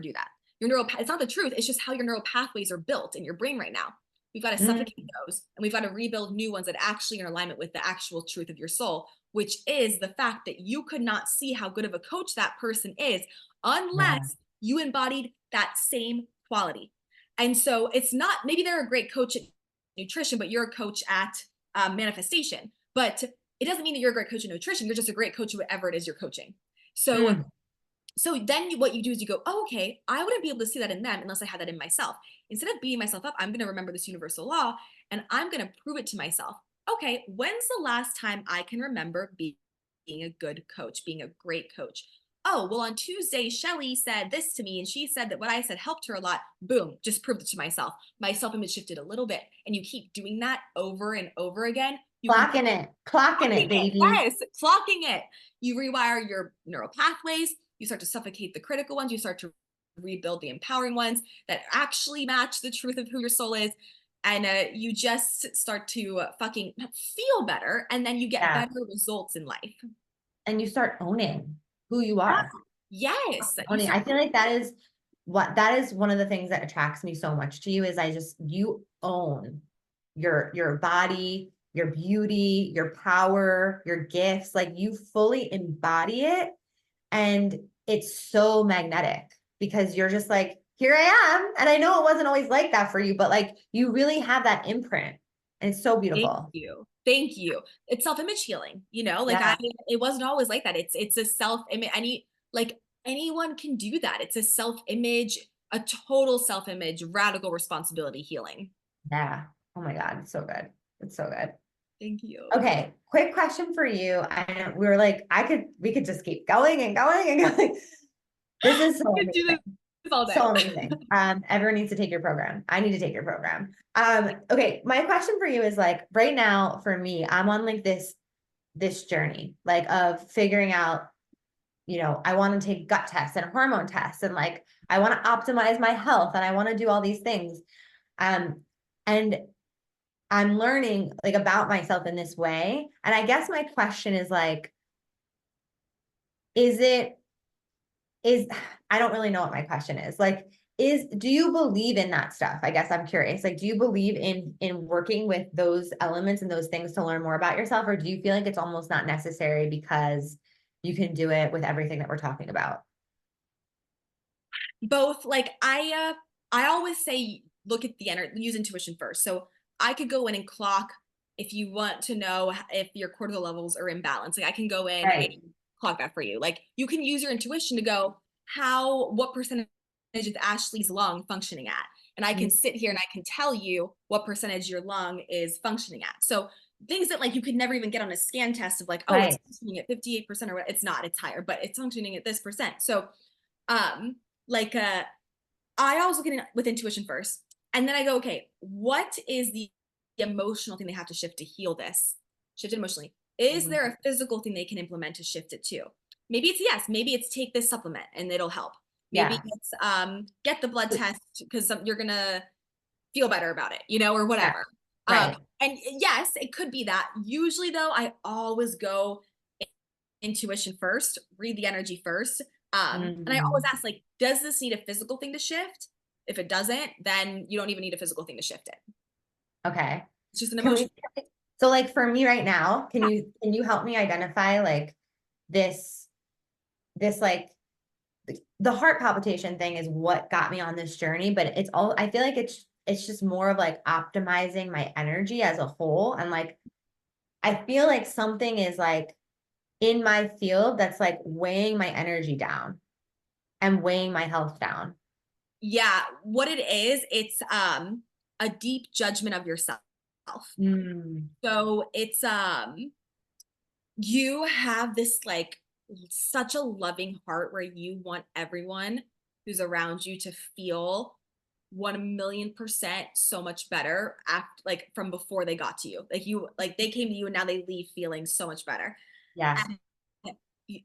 do that. It's not the truth, it's just how your neural pathways are built in your brain right now. We've got to mm, suffocate those, and we've got to rebuild new ones that actually are in alignment with the actual truth of your soul, which is the fact that you could not see how good of a coach that person is yeah, unless you embodied that same quality. And so it's not, maybe they're a great coach at nutrition, but you're a coach at manifestation. But it doesn't mean that you're a great coach in nutrition. You're just a great coach at whatever it is you're coaching. So mm, then what you do is you go, oh, okay, I wouldn't be able to see that in them unless I had that in myself. Instead of beating myself up, I'm going to remember this universal law and I'm going to prove it to myself. Okay, when's the last time I can remember being a good coach, being a great coach? Oh, well, on Tuesday, Shelly said this to me and she said that what I said helped her a lot. Boom, just proved it to myself. My self image shifted a little bit. And you keep doing that over and over again. You can clocking clocking it, it. baby. Yes, clocking it. You rewire your neural pathways. You start to suffocate the critical ones. You start to rebuild the empowering ones that actually match the truth of who your soul is. And you just start to fucking feel better. And then you get Yeah. better results in life. And you start owning who you are. Yes. You Owning. start, I feel like that is one of the things that attracts me so much to you is you own your body, your beauty, your power, your gifts. Like you fully embody it. And it's so magnetic because you're just like, here I am. And I know it wasn't always like that for you, but like you really have that imprint. And it's so thank beautiful. you. Thank you. It's self-image healing, like Yeah. it wasn't always like that. It's a self-image, like anyone can do that. It's a self-image, a total self-image, radical responsibility healing. Yeah. Oh my God. It's so good. It's so good. Thank you. Okay. Quick question for you. I know we were like, we could just keep going and going and going. This is so I could do amazing. this all So day. amazing. Everyone needs to take your program. I need to take your program. Okay. My question for you is like right now for me, I'm on like this journey, like of figuring out, I want to take gut tests and hormone tests and like I want to optimize my health and I want to do all these things. And I'm learning like about myself in this way. And I guess my question is like, is it is I don't really know what my question is. Like, do you believe in that stuff? I guess I'm curious. Like, do you believe in working with those elements and those things to learn more about yourself, or do you feel like it's almost not necessary because you can do it with everything that we're talking about? Both, like I always say look at the energy, use intuition first. So I could go in and clock if you want to know if your cortisol levels are imbalanced. Like I can go in and Right. clock that for you. Like you can use your intuition to go, what percentage is Ashley's lung functioning at? And I Mm, can sit here and I can tell you what percentage your lung is functioning at. So things that like you could never even get on a scan test of like, oh, it's right. functioning at 58% or what, it's not, it's higher, but it's functioning at this percent. So um like I always look at it with intuition first. And then I go, okay, what is the emotional thing they have to shift to heal this? Shift it emotionally. Is Mhm. there a physical thing they can implement to shift it too? Maybe it's yes, maybe it's take this supplement and it'll help. Maybe Yeah. it's get the blood test because you're gonna feel better about it, or Yeah. whatever. Right. And yes, it could be that. Usually though, I always go intuition first, read the energy first. And I always Mm. ask, like, does this need a physical thing to shift? If it doesn't, then you don't even need a physical thing to shift it. Okay. It's just an Can emotion. we, so like for me right now, can you help me identify like this, this like the heart palpitation thing is what got me on this journey, but it's all, I feel like it's just more of like optimizing my energy as a whole. And like, I feel like something is like in my field that's like weighing my energy down and weighing my health down. Yeah, what it is, it's a deep judgment of yourself. Mm, So it's you have this like such a loving heart where you want everyone who's around you to feel 1,000,000% so much better after, like, from before they got to you. Like, you, like, they came to you and now they leave feeling so much better. yes. And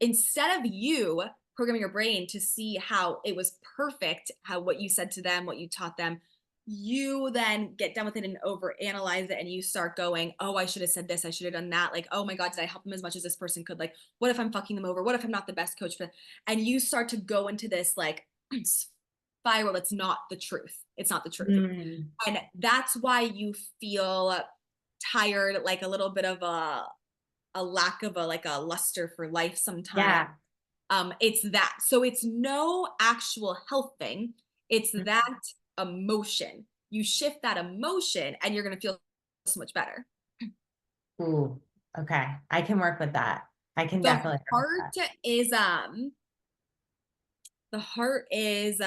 instead of you programming your brain to see how it was perfect, how what you said to them, what you taught them, you then get done with it and over analyze it, and you start going, oh, I should have said this, I should have done that, like, oh my god, did I help them as much as this person could, like, what if I'm fucking them over, what if I'm not the best coach for them? And you start to go into this like spiral. It's not the truth, it's not the truth. Mm, And that's why you feel tired, like a little bit of a lack of a like a luster for life sometimes. yeah. It's that. So it's no actual health thing. It's Mm, that emotion. You shift that emotion and you're going to feel so much better. ooh, okay. I can work with that. I can The definitely work with heart that. is the heart is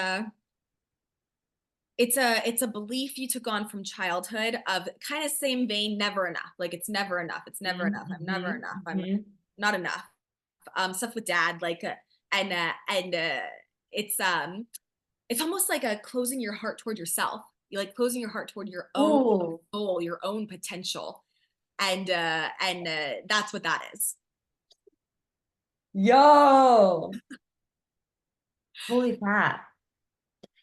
it's a belief you took on from childhood of kind of same vein, never enough. Like, it's never enough. It's never enough. I'm never Mm-hmm, enough. I'm mm-hmm. not enough. Stuff with dad, like and it's almost like a closing your heart toward yourself. You like closing your heart toward your own Ooh, soul, your own potential. And that's what that is. yo, holy crap.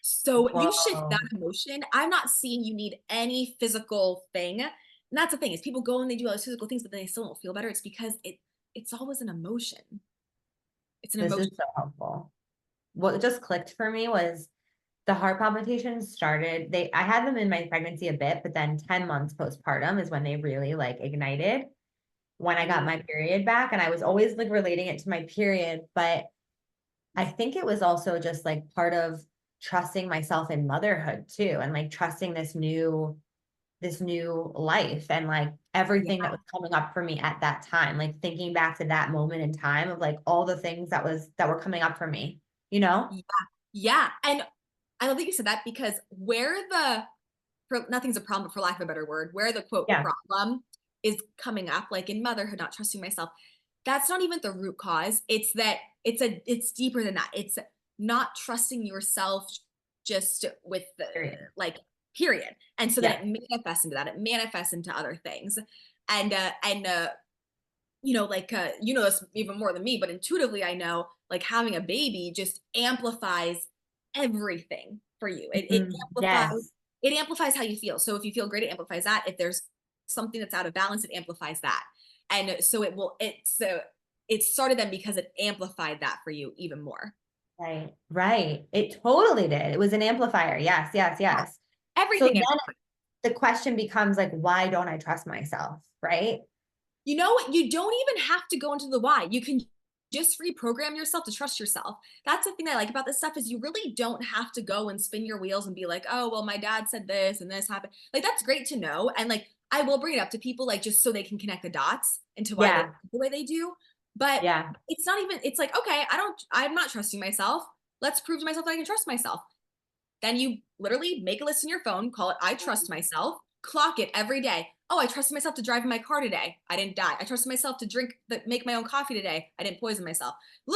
So you shift that Whoa. emotion. I'm not seeing you need any physical thing. And that's the thing, is people go and they do all those physical things, but then they still don't feel better. It's because it's always an emotion. It's an This emotion. is so helpful. What just clicked for me was the heart palpitations started. I had them in my pregnancy a bit, but then 10 months postpartum is when they really like ignited when I got my period back. And I was always like relating it to my period, but I think it was also just like part of trusting myself in motherhood too, and like trusting this new life and like Yeah. everything that was coming up for me at that time, like thinking back to that moment in time of like all the things that were coming up for me, you know? Yeah. Yeah. And I love that you said that, because where the for nothing's a problem, but for lack of a better word, where the quote Yeah. problem is coming up, like in motherhood, not trusting myself, that's not even the root cause. It's that it's deeper than that. It's not trusting yourself just with the Period. like period. And so then Yeah. it manifests into that. It manifests into other things. And like you know this even more than me, but intuitively I know, like, having a baby just amplifies everything for you. It Mhm. amplifies Yes. it amplifies how you feel. So if you feel great, it amplifies that. If there's something that's out of balance, it amplifies that. And so it started then because it amplified that for you even more. Right. Right. It totally did. It was an amplifier. Yes. Yes. Yes. So Everything. then the question becomes like, why don't I trust myself? Right. You know what? You don't even have to go into the why. You can just reprogram yourself to trust yourself. That's the thing I like about this stuff, is you really don't have to go and spin your wheels and be like, oh, well, my dad said this and this happened. Like, that's great to know. And like, I will bring it up to people, like, just so they can connect the dots into why they Yeah. the way they do. But Yeah. it's not even, it's like, okay, I'm not trusting myself. Let's prove to myself that I can trust myself. Then you literally make a list in your phone, call it I trust myself, clock it every day. Oh, I trusted myself to drive in my car today. I didn't die. I trusted myself to make my own coffee today. I didn't poison myself. Hmm.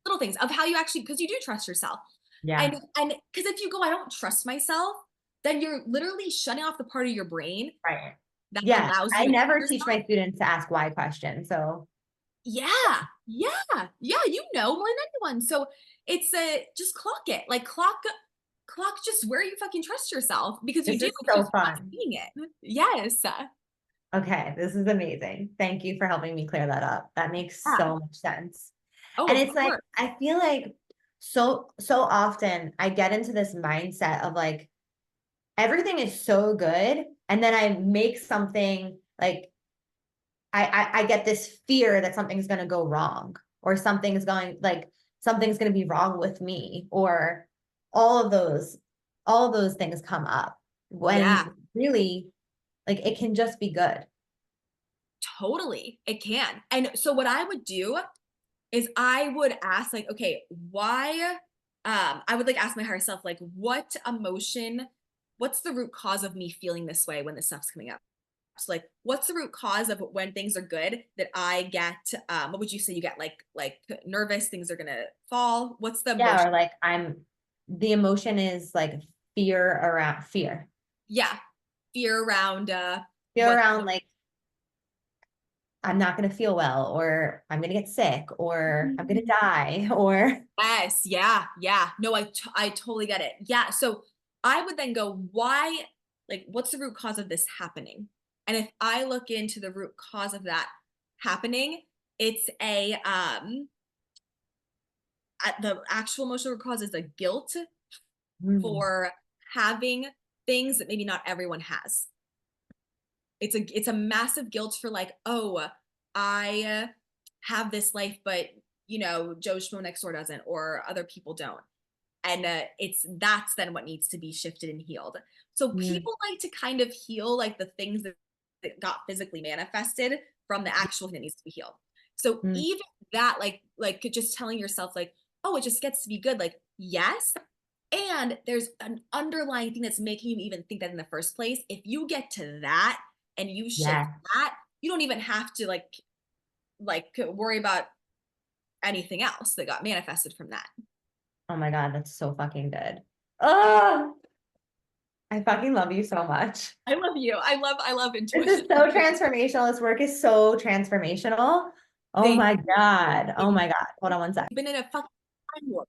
Little things of how you actually, because you do trust yourself. And Yeah. because if you go, I don't trust myself, then you're literally shutting off the part of your brain Right. that Yeah. allows you I to trust never teach yourself. my students to ask why questions. So Yeah, yeah, you know more than anyone. So it's just clock it, like clock just where you fucking trust yourself, because you this do. is It's so just not fun. seeing it. Yes. Okay, this is amazing. Thank you for helping me clear that up. That makes Yeah. so much sense. Oh, And of it's like, course. I feel like so often I get into this mindset of like everything is so good, and then I make something like I get this fear that something's going to go wrong, or something's going to be wrong with me, or all of those all of those things come up Yeah, when really like it can just be good. totally. It can. And so what I would do is I would ask like, okay, why I would like ask my higher self like what emotion, what's the root cause of me feeling this way when this stuff's coming up? So like what's the root cause of when things are good that I get what would you say you get like nervous, things are going to fall? What's the Yeah, emotion? or like the emotion is like fear. Yeah, fear around Fear what around like I'm not going to feel well, or I'm going to get sick, or I'm going to die, or Yes, yeah, yeah. No, I totally get it. Yeah, so I would then go, why, like, what's the root cause of this happening? And if I look into the root cause of that happening, it's the actual emotional root cause is a guilt mm, for having things that maybe not everyone has. It's a massive guilt for like, oh, I have this life, but Joe Schmo next door doesn't, or other people don't. And that's then what needs to be shifted and healed. So mm, people like to kind of heal like the things that got physically manifested from the actual thing that needs to be healed. So mm, even that, like just telling yourself like, oh, it just gets to be good, like yes. And there's an underlying thing that's making you even think that in the first place. If you get to that and you shift yeah. that, you don't even have to like worry about anything else that got manifested from that. Oh my God, that's so fucking good. Oh, I fucking love you so much. I love you. I love This intuition. is so transformational. This work is so transformational. Oh Thank my God. Oh you. my God. Hold on one sec. You've been in a fucking time warp.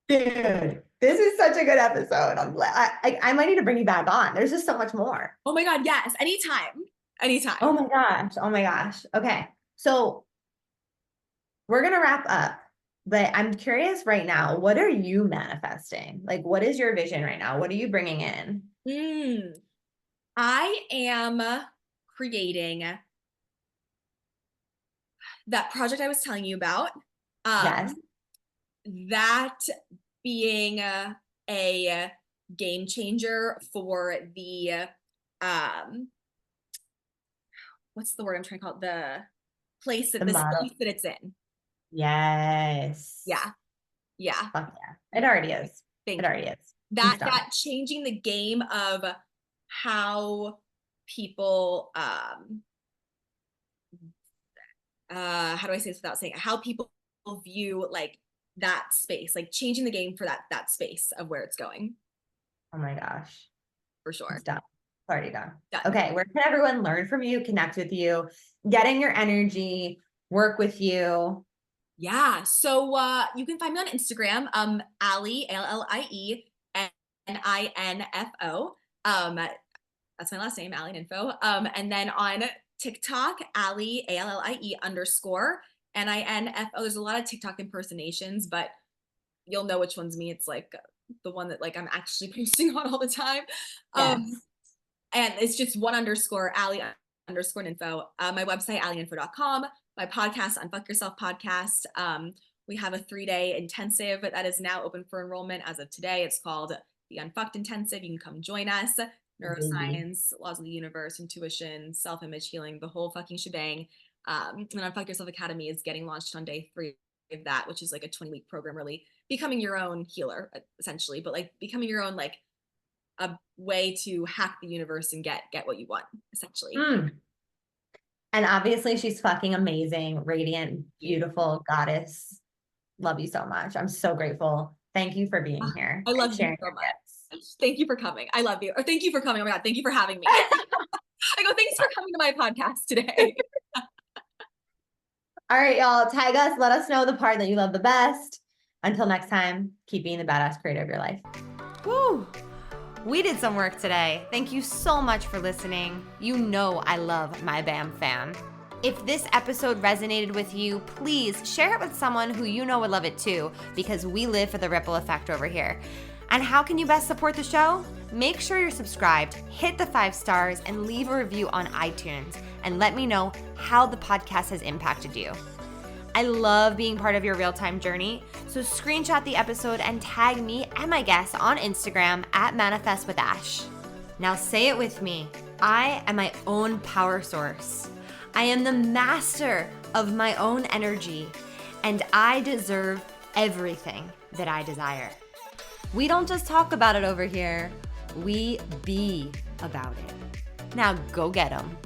Dude, this is such a good episode. I'm glad I might need to bring you back on. There's just so much more. Oh my God, yes. Anytime. Oh Anytime. my gosh. Oh my gosh. Okay. So we're gonna wrap up, but I'm curious right now, what are you manifesting? Like, what is your vision right now? What are you bringing in? Mm. I am creating that project I was telling you about. Yes. Um, that being a game changer for the um what's the word I'm trying to call it? The The model. space that it's in. Yes. Yeah. Yeah. Fuck yeah. It already is. It Thank you. already is. Keep That strong. changing the game of how people how do I say this without saying it? How people view like that space, like changing the game for that space of where it's going, Oh my gosh. for It's sure. done. It's already done. Done. Okay. Where can everyone learn from you, connect with you, get in your energy, work with you? Yeah. So you can find me on Instagram, Allie, Allie Ninfo. That's my last name, Allie Ninfo. And then on TikTok, Allie, Allie underscore Ninfo. There's a lot of TikTok impersonations, but you'll know which one's me. It's like the one that like I'm actually posting on all the time. Um, Yes. and it's just one underscore Allie underscore Ninfo. My website, allieninfo.com. My podcast, Unfuck Yourself podcast. We have a 3-day intensive that is now open for enrollment as of today. It's called the Unfucked Intensive. You can come join us. Baby. Neuroscience, laws of the universe, intuition, self-image healing, the whole fucking shebang. And Unfuck Yourself Academy is getting launched on day 3 of that, which is like a 20-week program, really becoming your own healer, essentially, but like becoming your own like a way to hack the universe and get what you want, essentially. Mm. And obviously she's fucking amazing, radiant, You. beautiful goddess. Love you so much. I'm so grateful. Thank you for being here I and love you sharing so your gifts. much. Thank you for coming. I love you. Or thank you for coming. Oh my God, thank you for having me. I go, thanks for coming to my podcast today. All right, y'all, tag us. Let us know the part that you love the best. Until next time, keep being the badass creator of your life. Woo! We did some work today. Thank you so much for listening. You know I love my BAM fam. If this episode resonated with you, please share it with someone who you know would love it too, because we live for the ripple effect over here. And how can you best support the show? Make sure you're subscribed, hit the 5 stars, and leave a review on iTunes, and let me know how the podcast has impacted you. I love being part of your real-time journey, so screenshot the episode and tag me and my guests on Instagram at ManifestWithAsh. Now say it with me. I am my own power source. I am the master of my own energy, and I deserve everything that I desire. We don't just talk about it over here, we be about it. Now go get 'em.